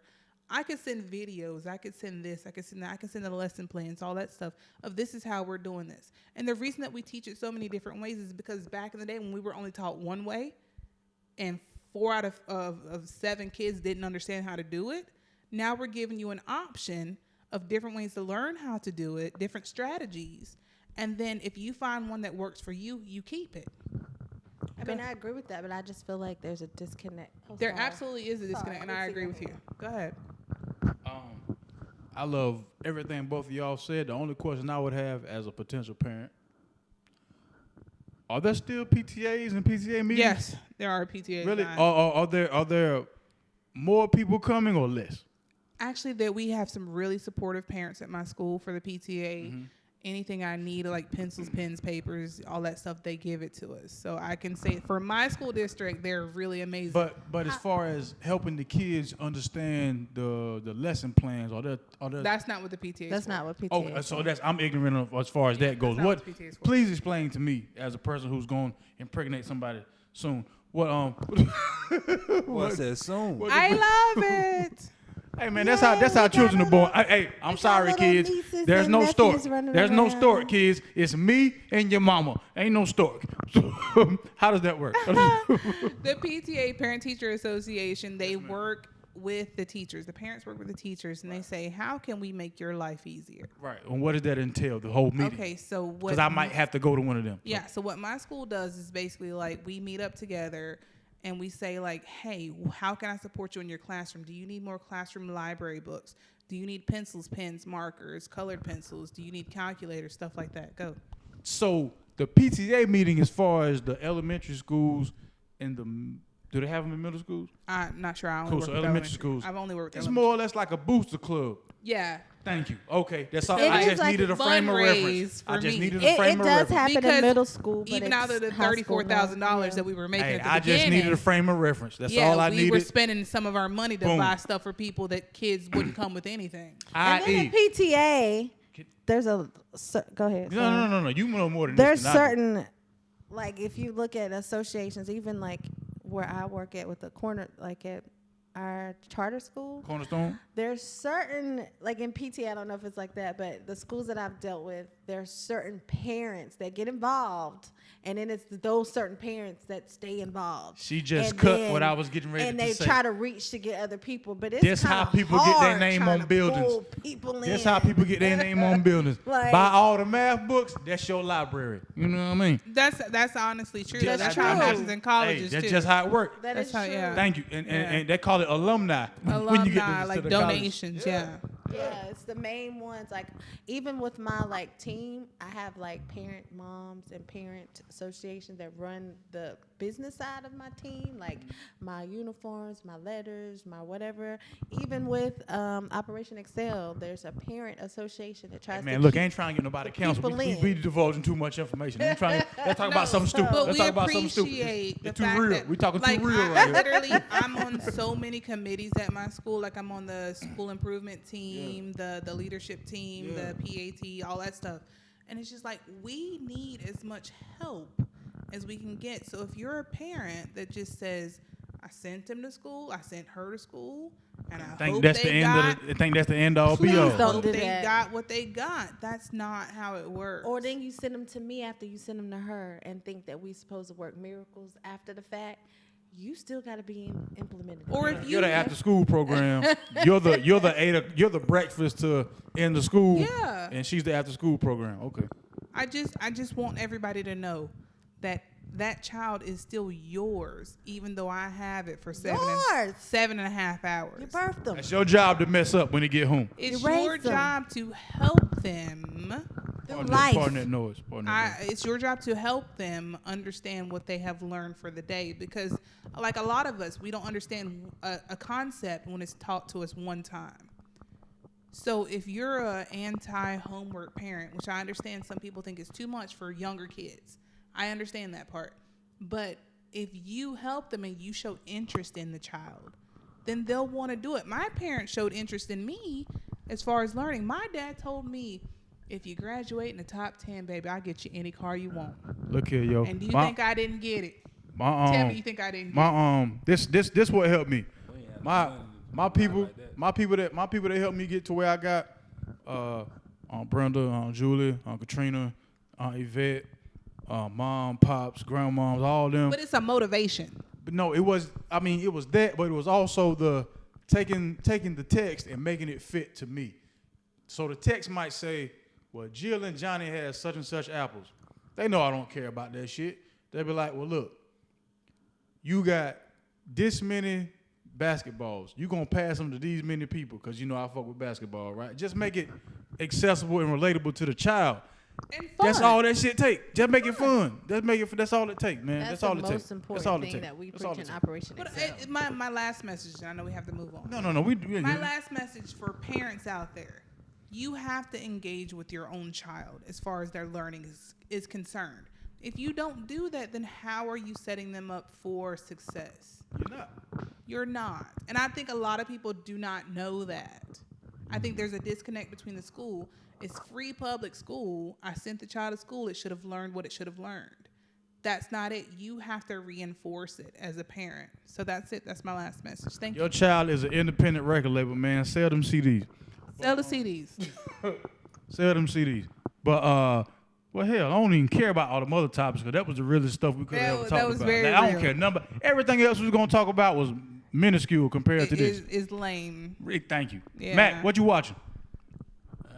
I could send videos, I could send this, I could send that, I could send the lesson plans, all that stuff of this is how we're doing this. And the reason that we teach it so many different ways is because back in the day when we were only taught one way and 4 out of 7 kids didn't understand how to do it, now we're giving you an option of different ways to learn how to do it, different strategies. And then if you find one that works for you, you keep it. I mean, I agree with that, but I just feel like there's a disconnect. There absolutely is a disconnect, and I agree with you. Go ahead. I love everything both of y'all said. The only question I would have as a potential parent, are there still PTAs and PTA meetings? Yes, there are PTAs. Really? Are there more people coming or less? Actually, we have some really supportive parents at my school for the PTA. Mm-hmm. Anything I need, like pencils, pens, papers, all that stuff, they give it to us. So I can say for my school district, they're really amazing. But as far as helping the kids understand the lesson plans, are there that's not what the PTA is. That's for. not what PTA Oh, is. so I'm ignorant of as far as that goes. What? PTA is for. Please explain to me, as a person who's going to impregnate somebody soon. What What's that soon? I love it. Hey man, that's how children are born. Hey, I'm sorry, kids. There's no stork. There's no stork, kids. It's me and your mama. Ain't no stork. So, how does that work? The PTA, Parent Teacher Association, they work with the teachers. The parents work with the teachers, and they say, how can we make your life easier? Right. And what does that entail? The whole meeting. Okay, so what? Because I might have to go to one of them. Yeah. So what my school does is basically like we meet up together. And we say like, hey, how can I support you in your classroom? Do you need more classroom library books? Do you need pencils, pens, markers, colored pencils? Do you need calculators, stuff like that? Go. So the PTA meeting, as far as the elementary schools and do they have them in middle schools? I'm not sure. I only Cool. work So with elementary schools. I've only worked with It's more or less like a booster club. Yeah. Thank you. Okay, that's all. It I is just like needed a frame of reference. I just needed a It frame of does reference. happen Because in middle school, but even it's out of the high school now. $34,000 that we were making Hey, at the I beginning, just needed a frame of reference. That's yeah, all I we needed. were spending some of our money to Boom. buy stuff for people that kids wouldn't come with anything. And then in PTA, there's go ahead. No. You know more than There's this than I do. certain, like if you look at associations, even like where I work at with the corner, like at our charter school, Cornerstone. there's certain, like in PTA, I don't know if it's like that, but the schools that I've dealt with, there's certain parents that get involved, and then it's those certain parents that stay involved. She just And cut then- what I was getting ready and to they say. try to reach to get other people, but it's This how kinda people get their hard name trying on to buildings. pull people That's in. how people get their name on buildings. Like- Buy all the math books. That's your library. You know what I mean? That's honestly true. That's That's true. how it happens in colleges Hey, that's too. just how it works. That That's is how- true. yeah. Thank you. And they call it alumni. when you get Alumni, to like the college. donations, yeah. Yeah, it's the main ones. Like even with my like team, I have like parent moms and parent associations that run the business side of my team, like my uniforms, my letters, my whatever. Even with Operation Excel, there's a parent association that tries Man, to look, keep I ain't trying to get nobody the counsel. people We in. divulging too much information. Let's talk about something stupid. But Let's we talk about something stupid. appreciate the It's too fact real. that, We talking like, too real I right here. literally, I'm on so many committees at my school. Like I'm on the school improvement team, the leadership team, the PAT, all that stuff. And it's just like we need as much help as we can get. So if you're a parent that just says, I sent him to school, I sent her to school, and I think hope that's they the end got, of the. I think that's the end all be Please all. don't hope do they that. got what they got. That's not how it works. Or then you send them to me after you send them to her and think that we supposed to work miracles after the fact. You still got to be implemented. Or if You're the after school program. you're the breakfast to end the school. Yeah. And she's the after school program. Okay. I just want everybody to know that that child is still yours, even though I have it for Yours. 7.5 hours. You birthed them. That's your job to mess up when they get home. It's You your raised them. job to help them. Life. Pardon that noise. It's your job to help them understand what they have learned for the day, because like a lot of us, we don't understand a concept when it's taught to us one time. So if you're a anti-homework parent, which I understand some people think is too much for younger kids, I understand that part. But if you help them and you show interest in the child, then they'll want to do it. My parents showed interest in me as far as learning. My dad told me, if you graduate in the top 10, baby, I'll get you any car you want. Look here, yo. And do you think I didn't get it? My Tell me you think I didn't get it. This what helped me. My people like that helped me get to where I got. Aunt Brenda, Aunt Julie, Aunt Katrina, Aunt Yvette, mom, pops, grandmoms, all them. But it's a motivation. But no, it was that, but it was also the taking the text and making it fit to me. So the text might say, well, Jill and Johnny had such and such apples. They know I don't care about that shit. They be like, well, look, you got this many basketballs. You gonna pass them to these many people because you know I fuck with basketball, right? Just make it accessible and relatable to the child. And fun. That's all that shit take. Just make it fun. Just make it. That's all it take, man. That's all the it take. most important That's all it thing take. that we That's all preach it in take. Operation But Excel. my last message, and I know we have to move on. No. My last message for parents out there, you have to engage with your own child as far as their learning is concerned. If you don't do that, then how are you setting them up for success? You're not. And I think a lot of people do not know that. I think there's a disconnect between the school. It's free public school. I sent the child to school. It should have learned what it should have learned. That's not it. You have to reinforce it as a parent. So that's it. That's my last message. Thank you. Your child is an independent record label, man. Sell them CDs. Sell the CDs. Sell them CDs. But well, hell, I don't even care about all the other topics because that was the realest stuff we could have ever talked that was about. very Like, I don't real. care number. Everything else we was gonna talk about was minuscule compared to this. Is lame. Rick, thank you. Yeah. Matt, what you watching?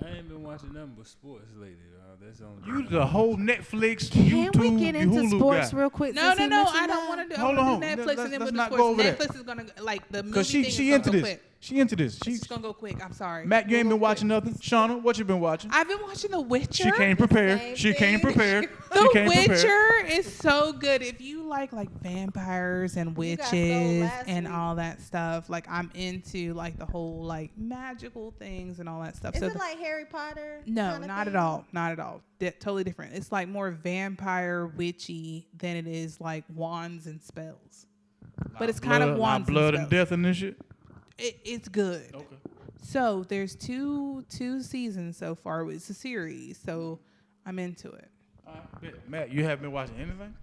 I ain't been watching nothing but sports lately. That's on. You the whole Netflix, Can YouTube, we get into Hulu sports guy. real quick? No, since he mentioned I don't that? want to do. Hold I on. want to do Netflix Let's- and then let's with not the go sports. over that. Netflix is gonna like the movie Cause thing she is into gonna go this. quick. She into this. She It's gonna go quick. I'm sorry. Matt, you ain't We'll been go watching quick. nothing. Shaunna, what you been watching? I've been watching The Witcher. She came prepared. Same She came thing. prepared. She The came prepared. Witcher is so good. If you like vampires and You got sold witches last and week. all that stuff, like I'm into like the whole like magical things and all that stuff. Is so it like Harry Potter? no, kinda not thing? at all. Not at all. Totally different. It's like more vampire witchy than it is like wands and spells. But it's kind of wands blood and and spells. death and this shit. It's good. Okay. So there's two seasons so far. It's a series, so I'm into it. Matt, you haven't been watching anything?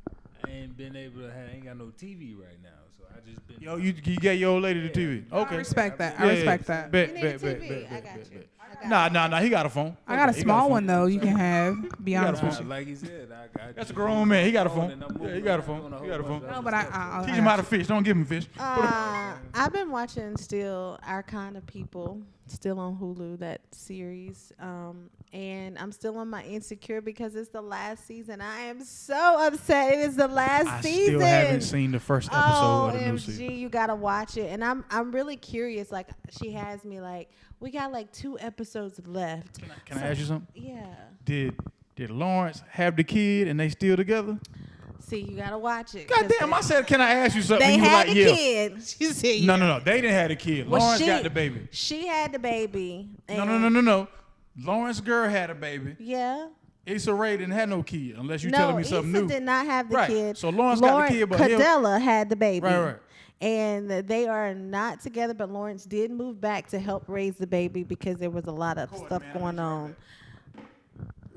I ain't been able to. I ain't got no TV right now, so I just been. Yo, you gave your old lady the TV. Okay. I respect that. Yeah, I respect that. Bet, You need bet, a bet, TV. bet, I bet, got bet, you. bet. I got Nah, he got a phone. I got a He small phone. one though. You can have. Be got a honest with phone. you. Like he said, I got. That's a grown man. He got a phone. and I'm Yeah, he moving got a around phone. doing He whole got a bunch phone. of No, other but I stuff. Teach him how to fish. Don't give him fish. I've been watching still Our Kind of People, still on Hulu, that series. And I'm still on my Insecure because it's the last season. I am so upset. It is the last I season. still haven't seen the first episode of the new season. OMG, you gotta watch it. And I'm really curious. Like she has me like, we got like 2 episodes left. Can I ask you something? Yeah. Did Lawrence have the kid and they still together? See, you gotta watch it. God damn, I said, can I ask you something? They You was had like, the yeah. kid. She said, No. They didn't have the kid. Well, Lawrence she- got the baby. She had the baby. No. Lawrence girl had a baby. Yeah. Issa Rae didn't have no kid unless you're No, telling me something Issa new. did not have the Right. kid. So Lawrence got the kid, but him- Cadella had the baby. Right. And they are not together, but Lawrence did move back to help raise the baby because there was a lot of stuff man, I going misread on.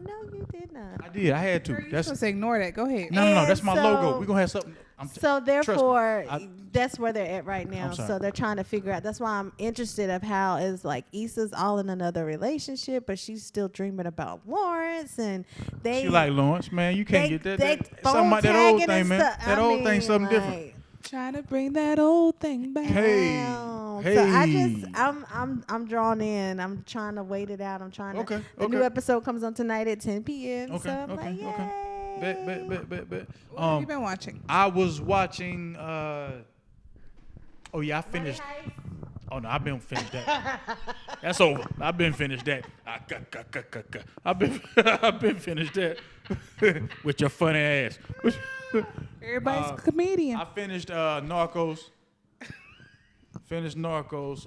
No, you did not. I did. I had to. You're That's supposed to ignore that. Go ahead. no. And That's my so- logo. We're gonna have something. So trust me. therefore, I- that's where they're at right now. I'm sorry. So they're trying to figure out. That's why I'm interested of how is like Issa's all in another relationship, but she's still dreaming about Lawrence, and they She like Lawrence, man. You can't get that. They Something phone about that old tagging thing, and man. stuff. That I old thing, mean, something different. like, Trying to bring that old thing back. Hey, damn. on. Hey. So I'm drawn in. I'm trying to wait it out. I'm trying to. Okay, The new episode comes on tonight at 10 p.m. Okay, so I'm okay, like, okay. yay. Bet. What have you been watching? I was watching. Oh yeah, I finished. Oh no, I've been finished that. That's over. I've been finished that. I've been finished that. With your funny ass. Everybody's a comedian. I finished Narcos. Finished Narcos.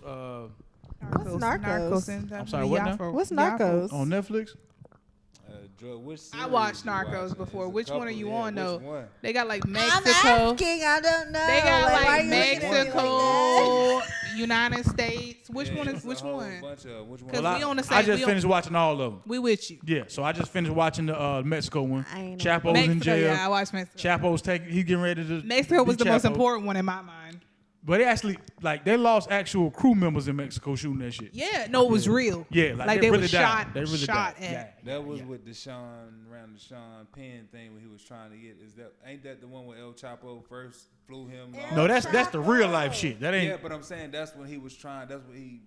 What's Narcos? I'm sorry, what now? What's Narcos? On Netflix. I watched Narcos before. Which one are you on though? One? They got like I'm Mexico. asking. I don't know. They got why like you looking at me like Mexico, that? United States. Which one is it's a which whole one? bunch of- which one? 'Cause we on the I same. just finished watching all of them. We with you. Yeah, so I just finished watching the Mexico one. I ain't Chapo's know. in Mexico, jail. yeah, I watched Mexico. Chapo's taking. He getting ready to. Mexico was be the most Chapo. important one in my mind. But they actually they lost actual crew members in Mexico shooting that shit. Yeah, no, it was real. Yeah, like they really were shot. died. They really shot died. at. That was with the Sean Penn thing when he was trying to get. Ain't that the one where El Chapo first flew him? No, that's the real life shit. That ain't. Yeah, but I'm saying that's when he was trying. That's when he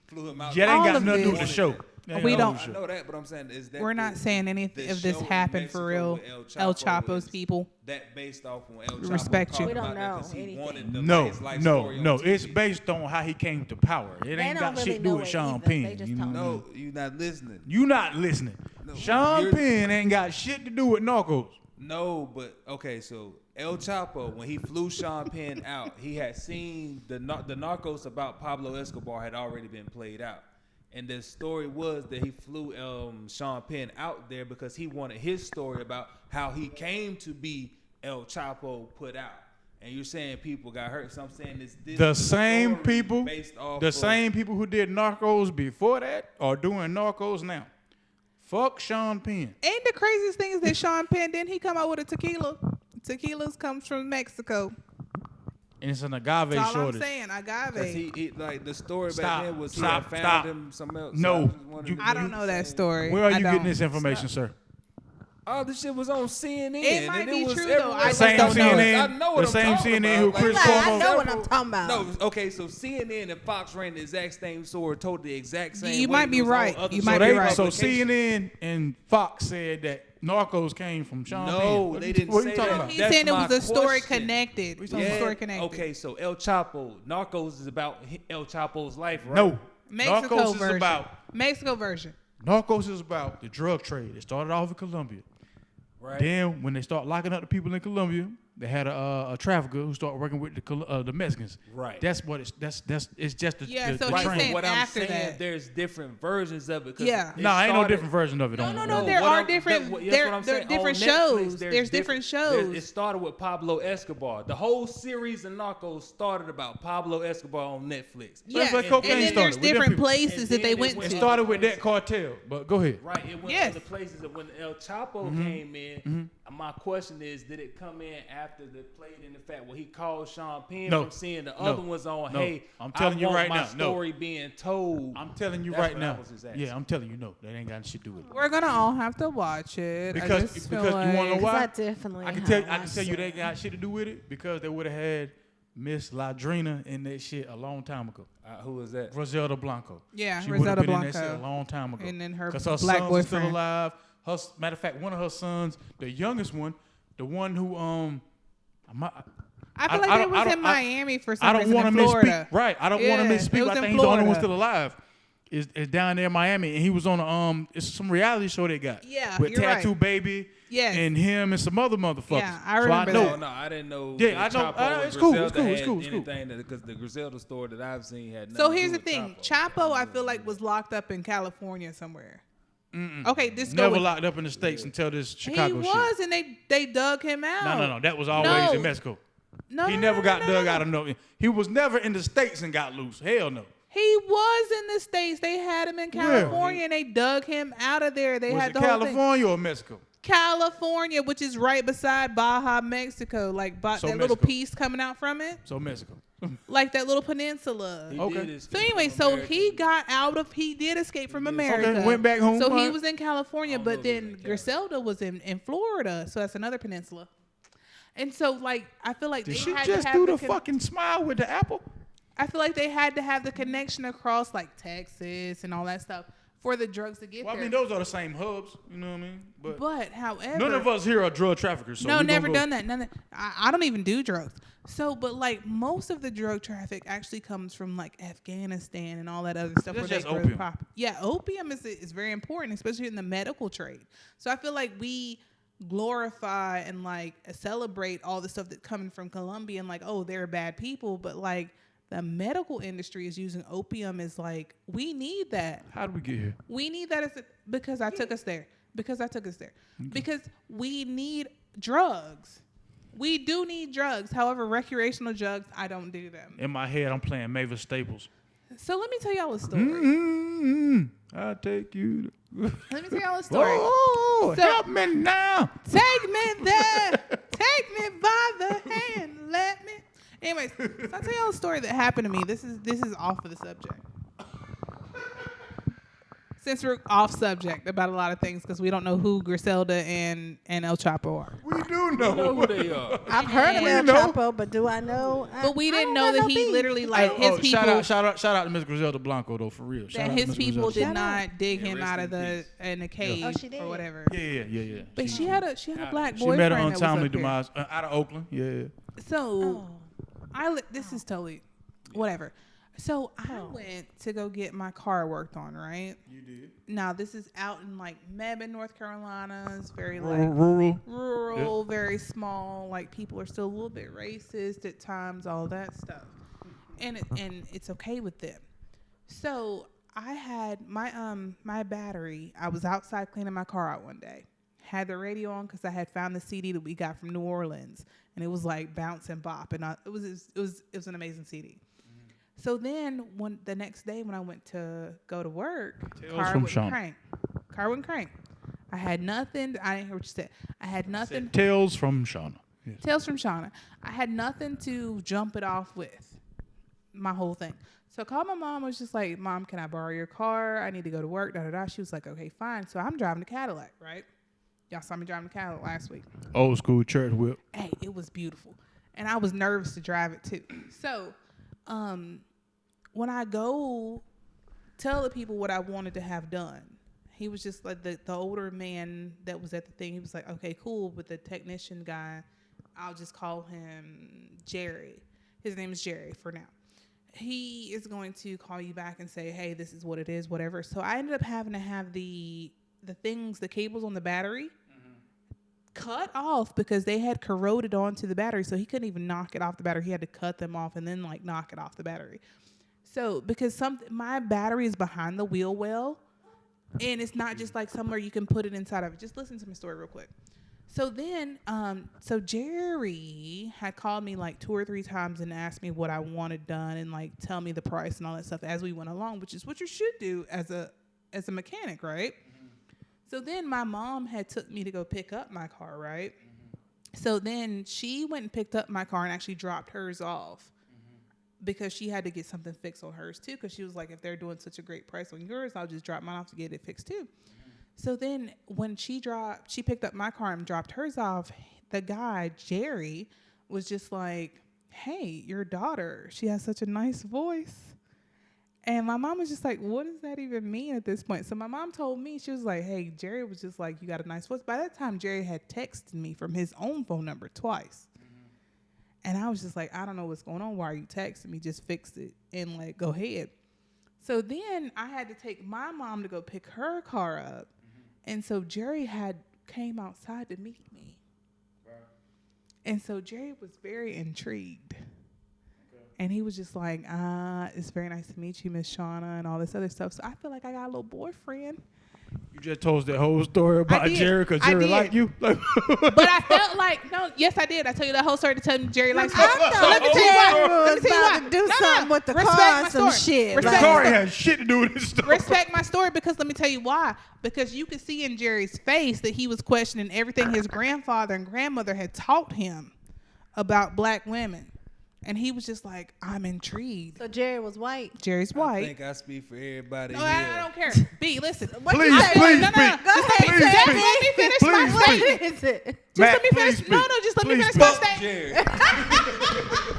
flew him out. Yeah, that ain't All got of nothing to do with the this. show. That ain't We nothing don't- to I do with the know that, but I'm saying is that We're not saying anything if this show in happened for Mexico real. with El Chapo's is people. That based off on El Chapo. Respect you. talking We don't about that know 'cause he anything. wanted show. the No, his life no, story on no. TV. It's based on how he came to power. It ain't don't got really shit to do know with it Sean either. They Penn. just You know talk. what I mean? No, you not listening. You not listening. No, Sean you're- Penn ain't got shit to do with Narcos. No, but okay, so El Chapo, when he flew Sean Penn out, he had seen the Narcos about Pablo Escobar had already been played out. And the story was that he flew Sean Penn out there because he wanted his story about how he came to be El Chapo put out. And you're saying people got hurt. So I'm saying this The same story people, based off the of- same people who did Narcos before that are doing Narcos now. Fuck Sean Penn. Ain't the craziest thing is that Sean Penn, didn't he come out with a tequila? Tequilas comes from Mexico. And it's an agave That's all I'm shortage. saying. Cause Agave. he like the story Stop, back then was stop, he had stop. found him some else. No, I just wanted you- to- I don't know that story. Where are I you don't. getting this information, sir? All this shit was on CNN. It might and be was true, though. everywhere. I The same just don't know it. CNN, I know what the I'm same talking CNN about. who Like, Chris Like, I Cuomo. know what I'm talking about. No, okay, so CNN and Fox ran the exact same story, told the exact same. You way. might be It was on right. other You So might shows. be right. So Publication. CNN and Fox said that Narcos came from Sean Penn. No, What they you- didn't What say you talking that. about? He's That's saying it my was a story question. connected. It's a Yeah, story connected. okay, so El Chapo, Narcos is about El Chapo's life, right? No, Mexico Narcos version. is about Mexico version. Narcos is about the drug trade. It started off in Colombia. Right. Then when they start locking up the people in Colombia, they had a trafficker who started working with the Mexicans. Right. That's what it's just the Yeah, the, so the he's train. saying What I'm after saying, that. there's different versions of it. 'Cause Yeah. it No, ain't no started- different version of it. No, on no, there. no. There what are I'm- different. that's There what I'm there are saying. different On Netflix, shows. there's There's different shows. It started with Pablo Escobar. The whole series of Narcos started about Pablo Escobar on Netflix. Yeah, where and cocaine then started, there's with them different people. places And that they then went it It went to. started with that cartel, but go ahead. Right, it went Yes. to the places that when El Chapo Mm-hmm. came in. My question is, did it come in after the played in the fact where he called Sean Penn No. from seeing the No. other ones on? No. Hey, I'm telling you want right my now, no. story being told. I'm telling you That's right what I now. was just asking. Yeah, I'm telling you no. That ain't got shit to do with it. We're gonna all have to watch it. Because I just feel you wanna know like- why? I definitely. I can tell you they got shit to do with it because they would have had Miss Ladrina in that shit a long time ago. Who was that? Roselda Blanco. Yeah, she would have Roselda been in that Blanco. shit a long time ago. And then her because her black sons are still boyfriend. alive. Matter of fact, one of her sons, the youngest one, the one who I feel like they was in Miami for some reason in Florida. Right. I don't want Yeah, to misspeak. it was But I in think he's the only one Florida. still alive. Is down there in Miami, and he was on a it's some reality show they got. Yeah, with you're Tattoo right. Baby. Yes. and him and some other motherfuckers. Yeah, I So remember know, that. Oh, no, I didn't know. Yeah, that I know. Chapo and It's cool, it's Griselda cool, it's had cool, it's cool. anything because the Griselda story that I've seen had nothing So to do here's the with thing. Chapo. Chapo, I feel like, was locked up in California somewhere. Okay, this go never with, locked up in the States until this he Chicago was, shit. and they dug him out. No. That was always No. in Mexico. No, He no, never no, got no, dug no. out of no. He was never in the States and got loose. Hell no. He was in the States. They had him in California, and they dug him out of there. They Was had it the whole thing. California or Mexico? California, which is right beside Baja, Mexico, like So that little Mexico. piece coming out from it, So Mexico. like that little peninsula. He Okay. did escape So anyway, from so America. he did escape from America. Okay, went back home, So he right. was in California, don't but know if he was then in Cali. Griselda was in Florida, so that's another peninsula. And so, like, I feel like Did they she had just to have do the con- fucking smile with the apple? I feel like they had to have the connection across like Texas and all that stuff for the drugs to get Well, I there. mean, those are the same hubs. You know what I mean? But however, none of us here are drug traffickers. So no, we never gonna go- done that. None. I don't even do drugs. So, but like most of the drug traffic actually comes from like Afghanistan and all that other stuff. That's where just they grow opium. Yeah, opium is very important, especially in the medical trade. So I feel like we glorify and like celebrate all the stuff that's coming from Colombia and like, oh, they're bad people, but like the medical industry is using opium as like, we need that. How did we get here? We need that because I took us there. Because we need drugs. We do need drugs. However, recreational drugs, I don't do them. In my head, I'm playing Mavis Staples. So let me tell y'all a story. Mm-hmm. I'll take you. Let me tell y'all a story. Oh, So- help me now. Take me there. Take me by the hand. Let me. Anyways, so I'll tell y'all a story that happened to me. This is off of the subject. Since we're off subject about a lot of things because we don't know who Griselda and El Chapo are. We do know. know who they are. I've heard of We El know. Chapo, but do I know? But we I didn't don't know got that no he beef. literally like his people. Shout out to Miss Griselda Blanco though, for real. Shout That out to his Miss people Griselda. did Shout not dig Yeah, him rest out of in the cave Oh, she did. or whatever. Yeah. But she had a black She boyfriend. met an that was untimely up here. demise out of Oakland. Yeah. So Oh. this is totally whatever. So I Oh. went to go get my car worked on, right? You did. Now this is out in like Mebane, North Carolina. It's very rural, very small. Like people are still a little bit racist at times, all that stuff, and it's okay with them. So I had my battery. I was outside cleaning my car out one day. Had the radio on because I had found the CD that we got from New Orleans, and it was like bounce and bop, and it was an amazing CD. So then the next day when I went to go to work, Tales car from wouldn't Shaunna. crank. Car wouldn't crank. I had nothing. I didn't hear what you said. I had nothing. Tales from Shaunna. Yes. Tales from Shaunna. I had nothing to jump it off with. My whole thing. So I called my mom. I was just like, Mom, can I borrow your car? I need to go to work. Da da da. She was like, okay, fine. So I'm driving the Cadillac, right? Y'all saw me driving the Cadillac last week. Old school church whip. Hey, it was beautiful. And I was nervous to drive it too. So, when I go tell the people what I wanted to have done, he was just like the older man that was at the thing. He was like, okay, cool. But the technician guy, I'll just call him Jerry. His name is Jerry for now. He is going to call you back and say, hey, this is what it is, whatever. So I ended up having to have the cables on the battery cut off because they had corroded onto the battery. So he couldn't even knock it off the battery. He had to cut them off and then like knock it off the battery. So because my battery is behind the wheel well, and it's not just like somewhere you can put it inside of it. Just listen to my story real quick. So then, so Jerry had called me like 2 or 3 times and asked me what I wanted done and like tell me the price and all that stuff as we went along, which is what you should do as a mechanic, right? So then my mom had took me to go pick up my car, right? So then she went and picked up my car and actually dropped hers off because she had to get something fixed on hers too, because she was like, if they're doing such a great price on yours, I'll just drop mine off to get it fixed too. So then when she picked up my car and dropped hers off, the guy, Jerry, was just like, hey, your daughter, she has such a nice voice. And my mom was just like, what does that even mean at this point? So my mom told me, she was like, hey, Jerry was just like, you got a nice voice. By that time, Jerry had texted me from his own phone number twice. And I was just like, I don't know what's going on. Why are you texting me? Just fix it and like, go ahead. So then I had to take my mom to go pick her car up. And so Jerry came outside to meet me. And so Jerry was very intrigued. And he was just like, it's very nice to meet you, Miss Shaunna, and all this other stuff. So I feel like I got a little boyfriend. You just told us that whole story about did. Jerry because I Jerry did. liked you. But I felt like, no, yes, I did. I tell you that whole story to tell me Jerry likes me. I So thought let me tell you why. Jerry Let me was tell you about why. to do No, something with the Respect car my and some story. shit. Respect the my car story. has shit to do with this story. Respect my story because let me tell you why. Because you could see in Jerry's face that he was questioning everything his grandfather and grandmother had taught him about black women. And he was just like, I'm intrigued. So Jerry was white. Jerry's I white. think I speak for everybody No, here. I don't care. B, listen. What Please, you say? please, No, no, no. speak. Go Just ahead, Please, let Jerry. me finish please, my please. statement. What is it? Just Matt, let me finish. please No, speak. no, just let me Please finish speak. my Fuck statement. Jerry.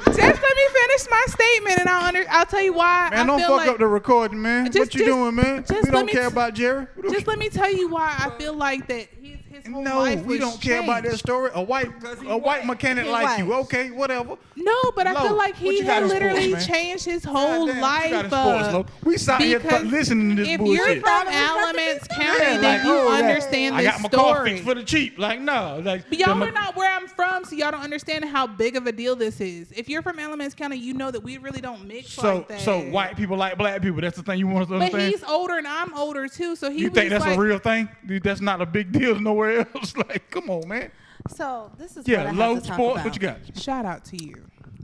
Just let me finish my statement, and I'll tell you why. Man, I don't feel fuck like, up the recording, man. What you doing, man? just We let don't me care t- about Jerry. We don't Just let me tell you why I feel like that his whole No, life we was don't care about that changed. story. A white mechanic He like you, white. okay, whatever. No, but I Lowe, feel like what he you got had in sports, literally man? changed his whole Goddamn, what life. you got in sports, Lowe? We sat here because listening to this if bullshit. you're from Thought it was Alamance nothing to County, Yeah, then like, you oh, yeah. understand I this got my car story. fixed for the cheap. Like, no. Like, But y'all are not where I'm from, so y'all don't understand how big of a deal this is. If you're from Alamance County, you know that we really don't mix like that. So white people like black people. That's the thing you want us to But understand? he's older and I'm older too, so he You was think that's like, a real thing? Dude, that's not a big deal nowhere else. Like, come on, man. So this is Yeah, what I low have to talk sports. about. What you got? shout out to you.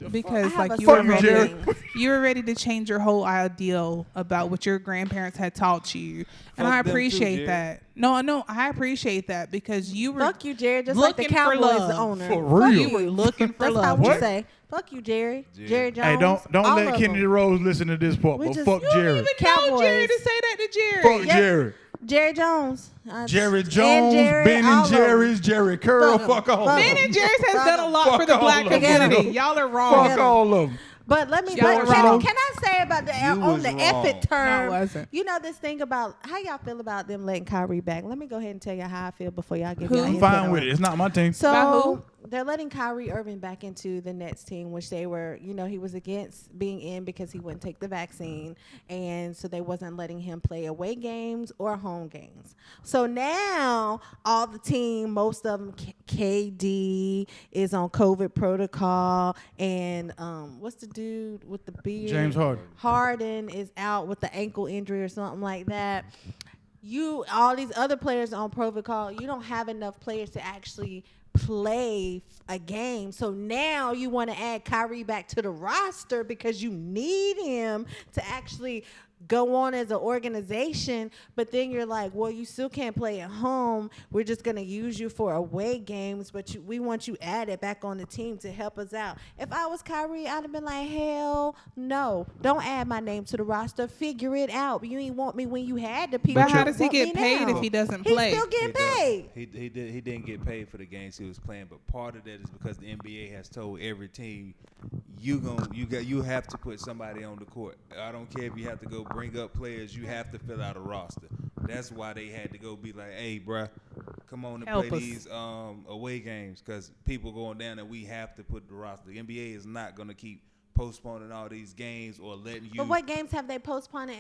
I Because have like a you were Fuck you, ready, Jerry. thing. you were ready to change your whole ideal about what your grandparents had taught you, and Fuck I them too, appreciate Jerry. that. No, I appreciate that because you were Fuck you, Jerry. Just like the looking for Cowboys love. owner. For Fuck real. you were looking for That's love. how we What? say. Fuck you, Jerry. Jerry. Jerry Jones. Hey, don't all let of Kennedy them. Rose listen to this part. We But just- fuck You don't Jerry. even know Jerry Cowboys. to say that to Jerry. Fuck Yep. Jerry. Jerry Jones. Jerry And Jones, Jerry, Ben all and of them. Jerry's, Jerry Curl. Fuck 'em. Fuck all Fuck of 'em. Ben them. and Jerry's has Fuck done a them. lot Fuck for the all black of them. community. Y'all are wrong. Fuck all of them. But let me. Y'all But were can, wrong. can I say about the You on was the wrong. epic term? No, I wasn't. You know this thing about how y'all feel about them letting Kyrie back. Let me go ahead and tell you how I feel before y'all give Who? y'all I'm input fine on with it. It's not my team. So About who? they're letting Kyrie Irving back into the Nets team, which they were, he was against being in because he wouldn't take the vaccine, and so they wasn't letting him play away games or home games. So now all the team, most of them, KD is on COVID protocol, and what's the dude with the beard? James Harden. Harden is out with the ankle injury or something like that. All these other players on protocol, you don't have enough players to actually play a game. So now you want to add Kyrie back to the roster because you need him to actually go on as an organization, but then you're like, well, you still can't play at home. We're just going to use you for away games, but we want you added back on the team to help us out. If I was Kyrie, I'd have been like, hell no. Don't add my name to the roster. Figure it out. You ain't want me when you had the people. But how that does he want get me paid now. if he doesn't He's play? still getting paid. He didn't get paid for the games he was playing, but part of that is because the NBA has told every team you have to put somebody on the court. I don't care if you have to go bring up players, you have to fill out a roster. That's why they had to go be like, hey, bruh, come on and Help play us. these away games because people going down and we have to put the roster. The NBA is not going to keep postponing all these games or letting you. But what games have they postponed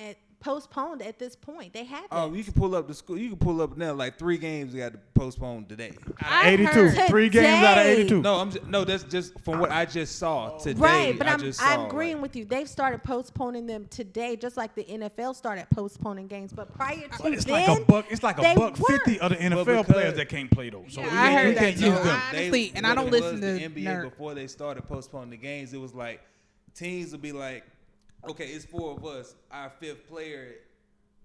at this point? They haven't. Oh, you can pull up the school. You can pull up now like 3 games got to postpone today. I 82. heard 3 games out of today. 82. No, that's just from what I just saw today. Right, but I I'm just saw, agreeing like, with you. They've started postponing them today, just like the NFL started postponing games. But prior to But it's then, like a buck. It's like they a buck 50 weren't. of the NFL because- players that can't play though. So Yeah, we I heard can't that use too. them. Honestly, and I what don't it listen was, to the NBA nerd. before they started postponing the games. It was like teams would be like, okay, it's 4 of us. Our 5th player,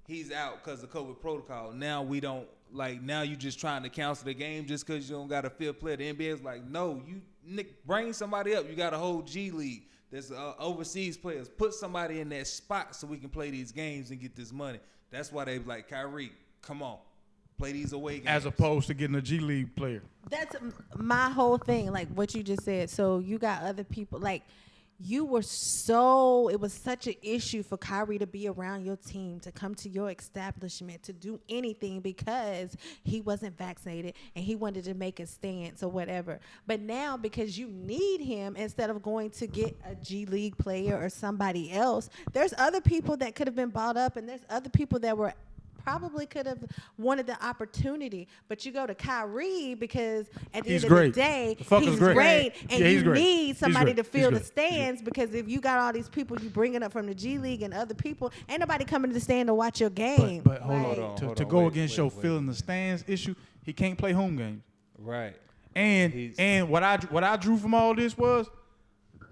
he's out because of COVID protocol. Now we don't now you just trying to cancel the game just because you don't got a 5th player. The NBA is like, no, you bring somebody up. You got a whole G League. There's overseas players. Put somebody in that spot so we can play these games and get this money. That's why they like, Kyrie, come on, play these away games. As opposed to getting a G League player. That's my whole thing, like what you just said. So you got other people, like it was such an issue for Kyrie to be around your team, to come to your establishment, to do anything because he wasn't vaccinated and he wanted to make a stance or whatever. But now because you need him, instead of going to get a G League player or somebody else, there's other people that could have been bought up, and there's other people that were probably could have wanted the opportunity, but you go to Kyrie because at the He's end great. of the day, The fucker's he's great. great, and Yeah, he's you great. need He's somebody great. to fill He's the good. He's stands because if you got all these people you bringing up from the G League and other people, ain't nobody coming to the stand to watch your game. But hold Like, on. Hold To on, go wait, against wait, your wait. filling the stands issue, he can't play home games. Right. And He's- what I drew from all this was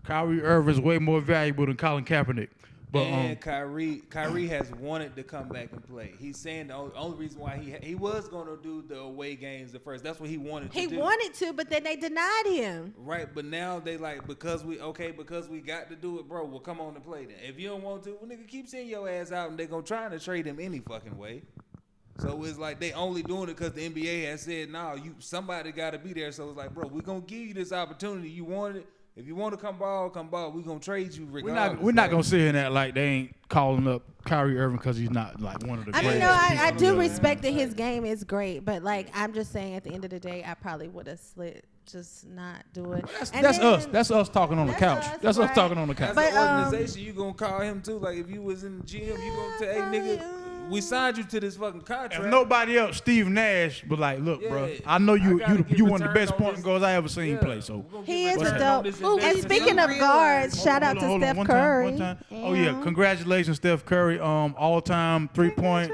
Kyrie Irving is way more valuable than Colin Kaepernick. But And Kyrie has wanted to come back and play. He's saying the only reason why he was going to do the away games at first. That's what he wanted to he do. wanted to, but then they denied him. Right, but now they like because we got to do it, bro. Well, come on and play then. If you don't want to, well, nigga, keep sending your ass out, and they gonna try to trade him any fucking way. So it's like they only doing it because the NBA has said, "Nah, somebody got to be there." So it's like, bro, we gonna give you this opportunity. You wanted it. If you want to come ball, we gonna trade you We're regardless. not gonna sit here and act like they ain't calling up Kyrie Irving because he's not like one of the I greatest. mean, no, I people do in the respect that his game is great, but like I'm just saying, at the end of the day, I probably would have slid, just not do it. That's us. That's us talking on the couch. That's us right. talking on the couch. As But, an organization, you gonna call him too. Like if you was in the gym, you gonna say, "Hey, nigga, we signed you to this fucking contract." If nobody else, Steve Nash was like, "Look, bro, I know you one of the best point guards I ever seen play." So He is What's a that? dope. And speaking of guards, shout out to Hold on, Steph one Curry. One time. Oh yeah, congratulations, Steph Curry. All-time 3-point,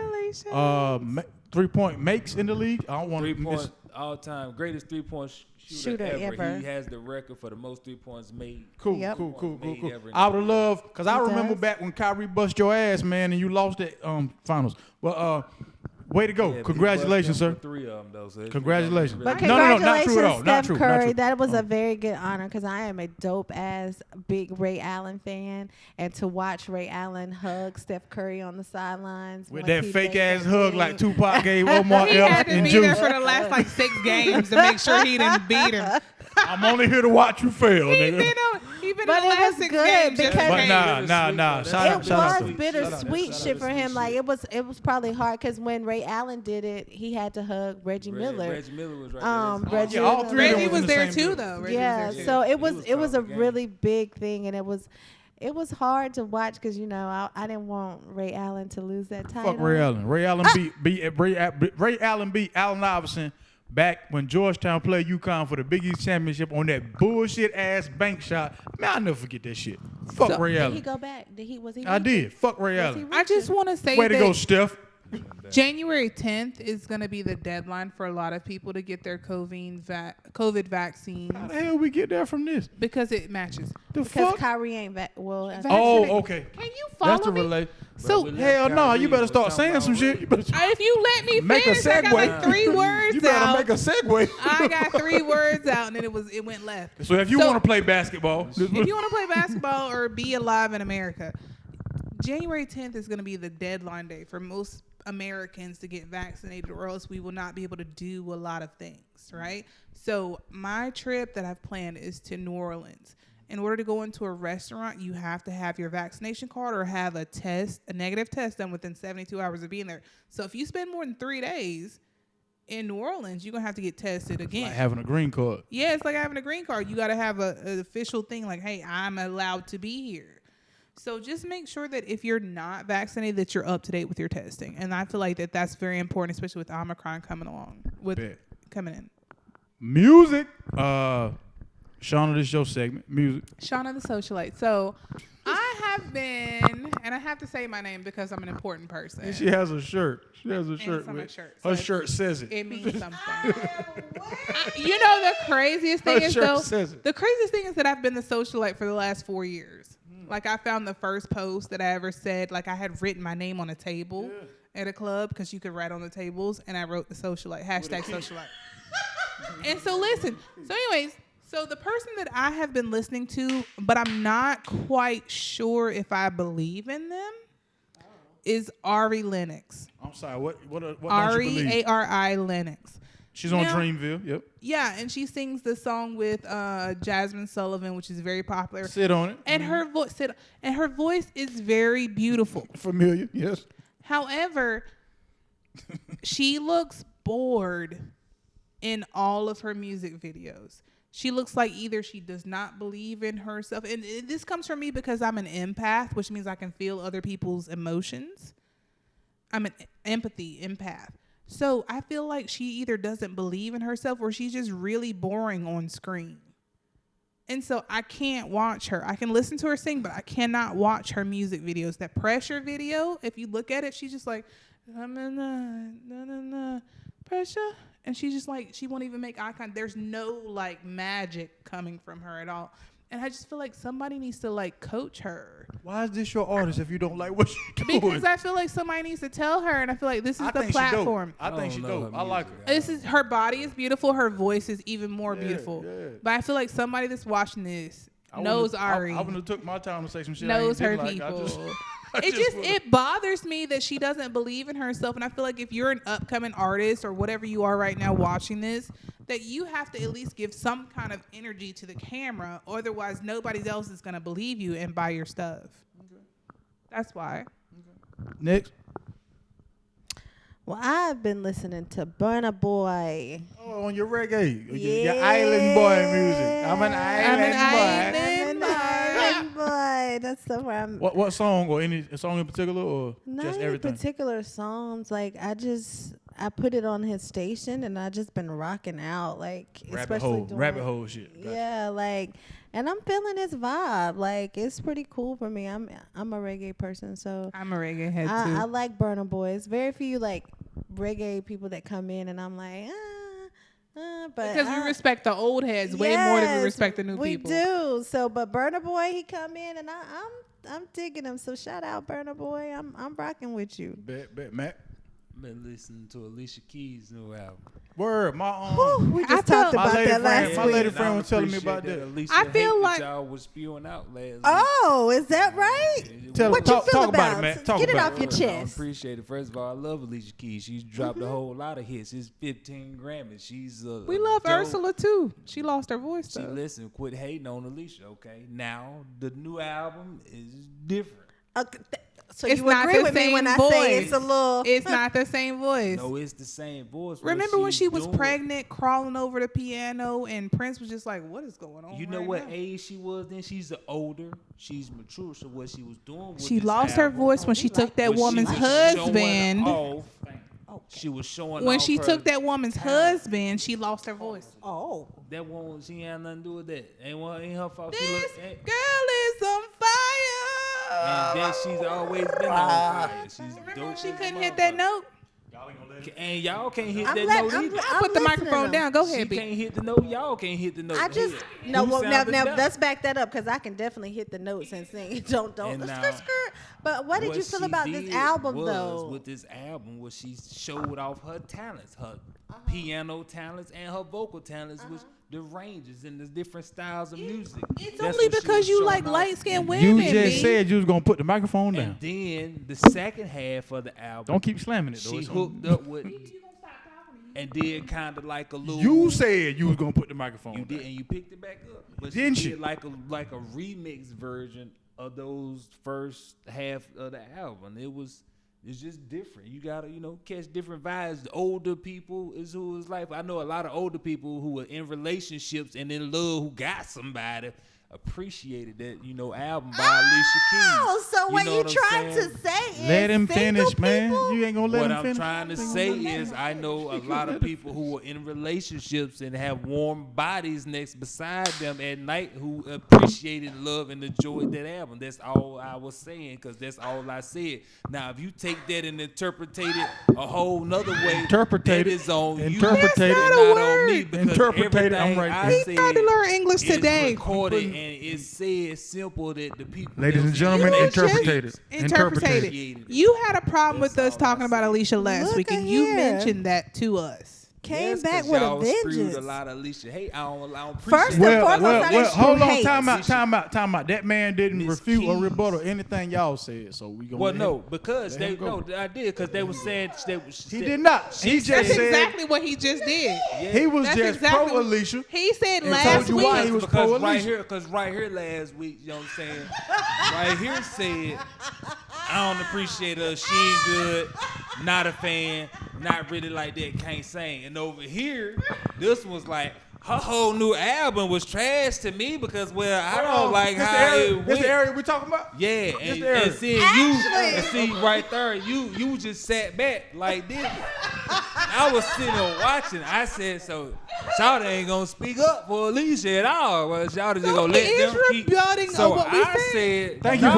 3-point makes in the league. I don't want to miss. 3-point all-time greatest 3-point shooter ever. He has the record for the most 3 points made. Cool. Yep. Cool. Ever. I would have loved, because I He remember does. back when Kyrie bust your ass, man, and you lost that finals. Well, way to go. Yeah, Congratulations, he sir. busted him for 3 of them, though, so Congratulations. But No, not congratulations, true at all. Not Steph true. Curry. Not true. That was a very good honor because I am a dope ass big Ray Allen fan, and to watch Ray Allen hug Steph Curry on the sidelines With once that he fake made ass that hug thing. like Tupac gave Omar He had F. to and be there Juice. for the last like 6 games to make sure he didn't beat him. I'm only here to watch you fail, He nigga. been But in the it last was 6 good games. just because- But came. nah. Shout out It to was him. bittersweet shit for him. Like it was probably hard because when Ray Allen did it, he had to hug Reggie Miller. Reggie Miller was right there. Reggie Yeah, all three of them Reggie was was in the there same too, building. though. Reggie Yeah, was there too. so it was was a top of the really big thing, and it was hard to watch because I didn't want Ray Allen to lose that title. Fuck Ray Allen. Ray Allen Ray Allen beat Allen Iverson back when Georgetown played UConn for the Big East Championship on that bullshit ass bank shot. Man, I'll never forget that shit. Fuck Ray Did he Allen. go back? Was he? I did. Fuck Ray Was he Allen. I just want to say Way to go, that Steph. January 10th is going to be the deadline for a lot of people to get their COVID vaccines How the hell we get there from this? because it matches. The Because fuck? Kyrie ain't Oh, vaccinated. okay. Can you follow That's the me? relay. So Hell no, you better start saying some shit. You better if you let me Make a finish, I got like segue. 3 words you better out. make a segue. I got 3 words out, and then it went left. So if you want to play basketball, If you want to play basketball or be alive in America, January 10th is going to be the deadline day for most Americans to get vaccinated, or else we will not be able to do a lot of things, right? So my trip that I've planned is to New Orleans. In order to go into a restaurant, you have to have your vaccination card or have a negative test done within 72 hours of being there. So if you spend more than 3 days in New Orleans, you're going to have to get tested again. like having a green card. Yeah, it's like having a green card. You got to have an official thing like, hey, I'm allowed to be here. So just make sure that if you're not vaccinated, that you're up to date with your testing. And I feel like that's very important, especially with Omicron coming in. Music. Shaunna, this is your segment. Music. Shaunna the Socialite. So I have been, and I have to say my name because I'm an important person. And she has a shirt. She has a shirt. it's on my with- shirt. Her So shirt says it. It means something. You know the craziest thing Her is shirt though, says it. the craziest thing is that I've been the socialite for the last 4 years. Like I found the first post that I ever said, like I had written my name on a table at a club because you could write on the tables, and I wrote the socialite, #socialite. And so listen, so anyways, so the person that I have been listening to, but I'm not quite sure if I believe in them, is Ari Lennox. I'm sorry. What don't you Ari believe? Ari Lennox. She's on Now- Dreamville. Yep. Yeah, and she sings the song with Jasmine Sullivan, which is very popular. Sit on it. And her voice is very beautiful. Familiar. Yes. However, she looks bored in all of her music videos. She looks like either she does not believe in herself, and this comes from me because I'm an empath, which means I can feel other people's emotions. I'm an empath. So I feel like she either doesn't believe in herself or she's just really boring on screen. And so I can't watch her. I can listen to her sing, but I cannot watch her music videos. That Pressure video, if you look at it, she's just like, pressure. And she's just like, she won't even make eye contact. There's no like magic coming from her at all. And I just feel like somebody needs to like coach her. Why is this your artist if you don't like what she's doing? Because I feel like somebody needs to tell her, and I feel like this is the think platform. She dope. I think she dope. I like her. This is her body is beautiful. Her voice is even more beautiful. Yeah. But I feel like somebody that's watching this knows Ari, I wouldn't have took my time to say some shit. knows I her ain't been people. like. It bothers me that she doesn't believe in herself. And I feel like if you're an upcoming artist or whatever you are right now watching this, that you have to at least give some kind of energy to the camera. Otherwise, nobody else is going to believe you and buy your stuff. Okay. That's why. Okay. Next. Well, I've been listening to Burna Boy. Oh, on your reggae. Your island boy music. I'm an island boy. That's the where I'm. What song or any song in particular or Not just any everything? particular songs. Like I put it on his station and I just been rocking out. Like especially doing rabbit hole shit. Gotcha. Yeah, like, and I'm feeling his vibe. Like it's pretty cool for me. I'm a reggae person, so I'm a reggae head too. I like Burna Boy. It's very few like reggae people that come in and I'm like, but because we respect the old heads way more than we respect the new people. We do. So, but Burna Boy, he come in and I'm digging him. So shout out Burna Boy. I'm rocking with you. Bet, Matt. Been listening to Alicia Keys' new album. Word, my we just talked about that last my week. lady friend was telling me about that. Alicia I feel like y'all was spewing out last week. Oh, is that right? What you feel about it, Matt? Get it off your chest. I appreciate it. First of all, I love Alicia Keys. She's dropped a whole lot of hits. It's 15 Grammys. She's we love Ursula too. She lost her voice though. Listen, quit hating on Alicia, okay? Now the new album is different. So it's you agree with me when I say it's a little... It's not the same voice. No, it's the same voice. Remember when she was pregnant, crawling over the piano, and Prince was just like, what is going on? You know what age she was then? She's older. She's mature. So what she was doing with she lost her voice when she took that woman's husband. She was showing when she took that woman's husband, she lost her voice. Oh. That woman, she ain't nothing to do with that. Ain't her fault. This girl is on fire. And then she's always been on fire. She's dope. She couldn't hit that note. And y'all can't hit that note either. I put the microphone down. Go ahead, B. She can't hit the note. Y'all can't hit the note. I just now let's back that up because I can definitely hit the notes and sing. Don't. But what did you feel about this album though? With this album, where she showed off her talents, her piano talents and her vocal talents, which the ranges and the different styles of music. It's only because you like light-skinned women. You just said you was gonna put the microphone down. And then the second half of the album, don't keep slamming it though. She hooked up with and did kind of like a little. You said you was gonna put the microphone down. You did, and you picked it back up. But didn't she you? did like a remix version of those first half of the album. It's just different. You gotta, catch different vibes. The older people is who is like. I know a lot of older people who are in relationships and in love who got somebody appreciated that, album by Alicia Keys. Oh, so what you trying to say is let him finish, man. People? You ain't gonna let him finish. What I'm trying to say is I know a lot of people who are in relationships and have warm bodies next beside them at night who appreciated love and enjoyed that album. That's all I was saying because that's all I said. Now, if you take that and interpret it a whole nother way, that is on you. Interpretate it. Not on me because interpretate it. I'm right there. He tried to learn English today. Recorded and it said simple that the people. Ladies and gentlemen, interpretate it. You had a problem with us talking about Alicia last week, and you mentioned that to us. Came back with a vengeance. A lot of Alicia hate. I don't appreciate. First and foremost, hold on, time out. That man didn't refute or rebuttal anything y'all said, so we gonna. Well, no, because I did because they were saying he did not. He just that's said exactly what he just did. Yeah. He was just pro Alicia. He said last week why he was pro Alicia. Because right here last week, you know what I'm saying? Right here said I don't appreciate her. She ain't good. Not a fan. Not really like that. Can't sing. And over here, this was like her whole new album was trash to me because I don't like how it went. This the area we talking about? Yeah, and see right there, you just sat back like this. I was sitting there watching. I said, so Shaunna ain't gonna speak up for Alicia at all. Well, Shaunna just gonna let them keep. So I said, thank you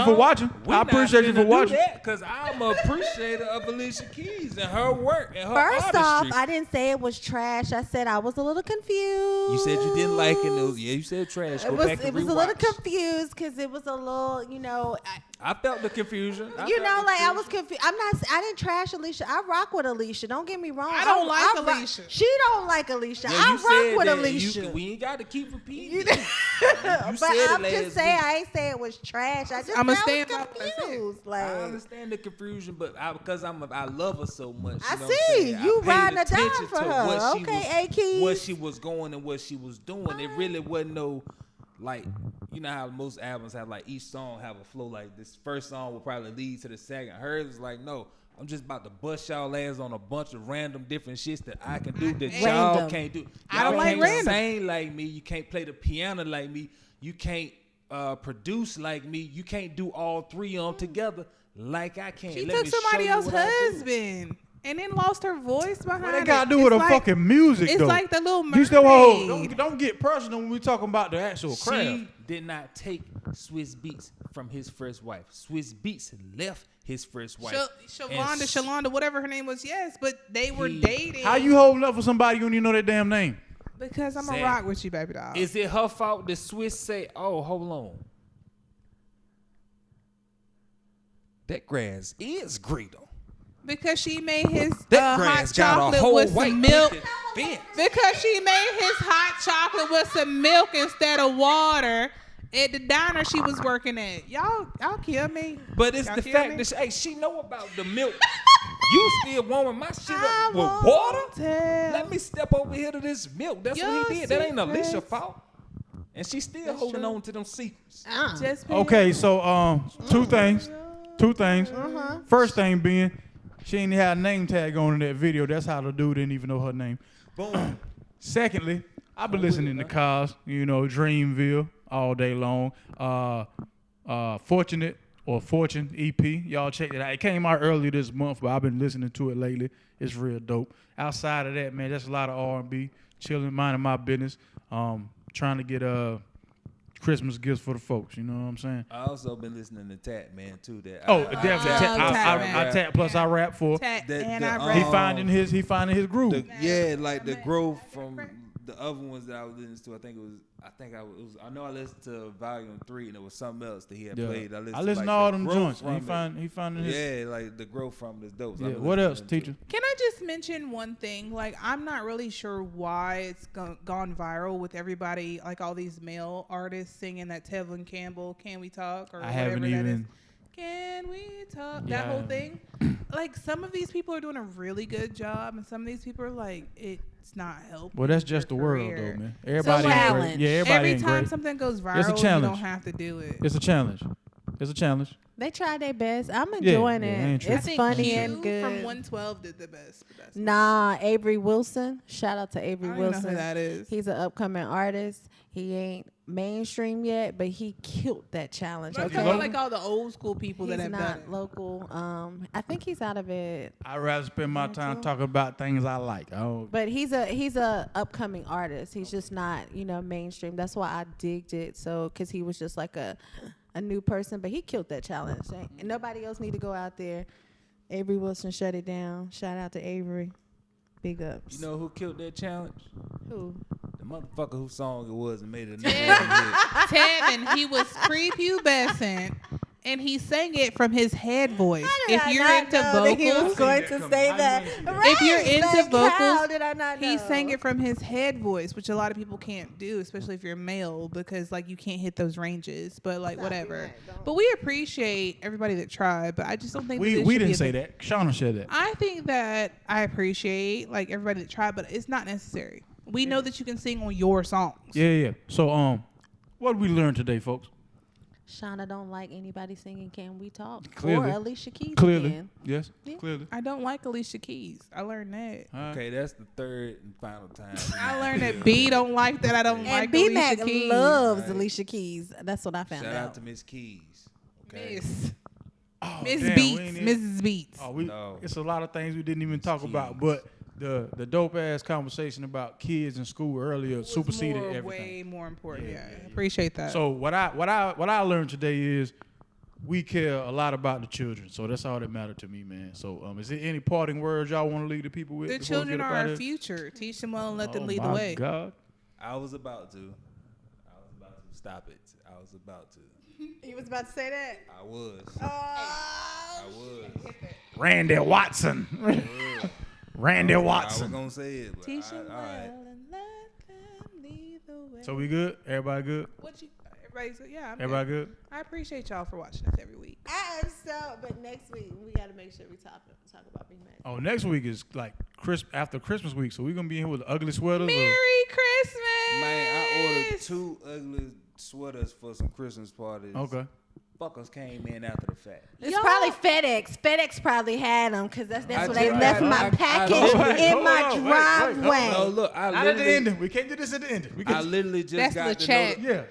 for watching. I appreciate you for watching. Because I'm an appreciator of Alicia Keys and her work and her First artistry. off, I didn't say it was trash. I said I was a little confused. You said you didn't like it. Yeah, you said trash. Go back and It was rewatch. a little confused because it was a little, I felt the confusion. I was confused. I didn't trash Alicia. I rock with Alicia. Don't get me wrong. I don't like Alicia. She don't like Alicia. Yeah, I rock with Alicia. We ain't got to keep repeating. But I'm just saying, I ain't saying it was trash. I just was confused. Like, I understand the confusion, but because I love her so much. I see you riding a dime for her. Okay, A-Keys. What she was going and what she was doing. It really wasn't no. Like, you know how most albums have, like, each song have a flow. Like, this first song will probably lead to the second. Hers was like, no, I'm just about to bust y'all ass on a bunch of random different shits that I can do that y'all can't do. Y'all I don't like random. Sing like me. You can't play the piano like me. You can't produce like me. You can't do all three of them together like I can. She took somebody else's husband. And then lost her voice behind it. What they got to do with fucking music, it's though? It's like the Little You Mermaid. don't get personal when we talking about the actual craft. She did not take Swiss Beats from his first wife. Swiss Beats left his first wife. Shaunna, whatever her name was, yes, but they were dating. How you holding up for somebody you don't even know their damn name? Because I'm going to rock with you, baby doll. Is it her fault that Swiss say, oh, hold on. That grass is green, though. Because she made his hot chocolate with some milk. Because she made his hot chocolate with some milk instead of water at the diner she was working at. Y'all kill me. But it's the fact that she know about the milk. You still warming my shit up with water? Let me step over here to this milk. That's what he did. That ain't Alicia's fault. And she's still holding on to them secrets. Okay, so two things. First thing being, she ain't had a name tag on in that video. That's how the dude didn't even know her name. Boom. Secondly, I've been listening to cars, Dreamville all day long. Fortunate or Fortune EP. Y'all check it out. It came out earlier this month, but I've been listening to it lately. It's real dope. Outside of that, man, that's a lot of R&B. Chilling, minding my business. Trying to get Christmas gifts for the folks, you know what I'm saying? I also been listening to Tat Man too. Definitely. I Tat plus I rap for. He finding his groove. The growth from the other ones that I was listening to. I know I listened to Volume 3 and it was something else that he had played. I listened to all them joints. He finding his. Yeah, like the growth from this dope. So what else, teacher? Can I just mention one thing? Like, I'm not really sure why it's gone viral with everybody, like all these male artists singing that Tevin Campbell, Can We Talk? Or I whatever haven't that even. Is. Can we talk? Yeah. That whole thing. Like, some of these people are doing a really good job, and some of these people are like, it's not helping. Well, that's just the world, though, man. Everybody ain't great. Yeah, everybody every time great. something goes viral, it's a challenge. you don't have to do it. It's a challenge. They tried their best. I'm enjoying it. It's funny and good. From 112 did the best. Avery Wilson. Shout out to Avery Wilson. Know who that is. He's an upcoming artist. He ain't mainstream yet, but he killed that challenge. Okay, like all the old school people that have done it. He's not local. I think he's out of it. I'd rather spend my time talking about things I like. But he's a upcoming artist. He's just not mainstream. That's why I digged it. So because he was just like a new person, but he killed that challenge. And nobody else need to go out there. Avery Wilson shut it down. Shout out to Avery. Big ups. You know who killed that challenge? Who? The motherfucker whose song it was and made it. Tevin, he was prepubescent. And he sang it from his head voice. If you're into vocals, he was going to say that. If you're into vocals, how did I not know? He sang it from his head voice, which a lot of people can't do, especially if you're male, because like you can't hit those ranges. But like whatever. But we appreciate everybody that tried. But I just don't think we didn't say that. Shaunna said that. I think that I appreciate like everybody that tried, but it's not necessary. We know that you can sing on your songs. Yeah. So what did we learn today, folks? Shaunna don't like anybody singing Can We Talk? Clearly. Or Alicia Keys Clearly. again. Yes, clearly. I don't like Alicia Keys. I learned that. Okay, that's the third and final time. I learned that B don't like that. I don't like B Alicia Mack Keys. loves Alicia Keys. That's what I found out. Shout out to Miss Keys. Okay. Miss damn, Beats. Mrs. Beats. It's a lot of things we didn't even talk about, but the dope ass conversation about kids in school earlier superseded everything. Way more important. Yeah, I appreciate that. So what I learned today is we care a lot about the children. So that's all that mattered to me, man. So is there any parting words y'all want to leave the people with? The children are our future. Teach them well and let them lead the way. God. I was about to Stop it. I was about to. You was about to say that? I was. Oh. I was. Randy Watson. Randy I was Watson. gonna say it, but Teach 'em all well right. and let them lead the way. So we good? Everybody good? Everybody's yeah. I'm Everybody good. good? I appreciate y'all for watching us every week. I am so, but next week we got to make sure we talk about B Mack. Oh, next week is like after Christmas week, so we're gonna be in here with ugly sweaters. Merry Christmas! Man, I ordered 2 ugly sweaters for some Christmas parties. Okay. Fuckers came in after the fact. It's Y'all- probably FedEx. FedEx probably had them because that's I where they just- left I- my I- package I- in hold my on, wait, driveway. No, look, Not at the ending. We can't do this at the end. We I can. literally just That's got the chat. Yeah.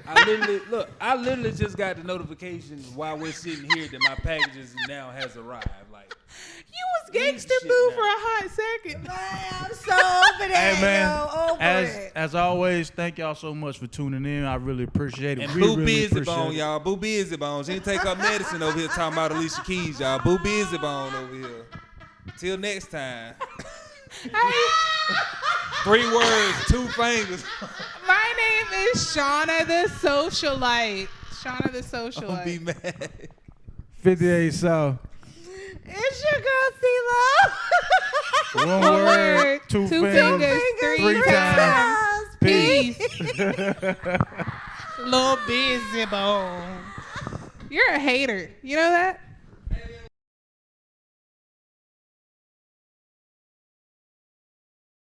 I literally just got the notification while we're sitting here that my packages now has arrived. Like, You was gangster Shit boo now. for a hot second. I'm so over that. Hey man, yo, over it. as always, thank y'all so much for tuning in. I really appreciate it. and We Boo really Busy appreciate Bone, it. y'all. Boo Busy Bone. She didn't take her medicine over here talking about Alicia Keys, y'all. Boo Busy Bone over here. Till next time. 3 words, 2 fingers. My name is Shaunna the Socialite. Shaunna the Socialite. Be mad. 58 South. It's your girl, C Lowe. One word, 2 fingers, 3 times. Peace. Little busy bone. You're a hater. You know that?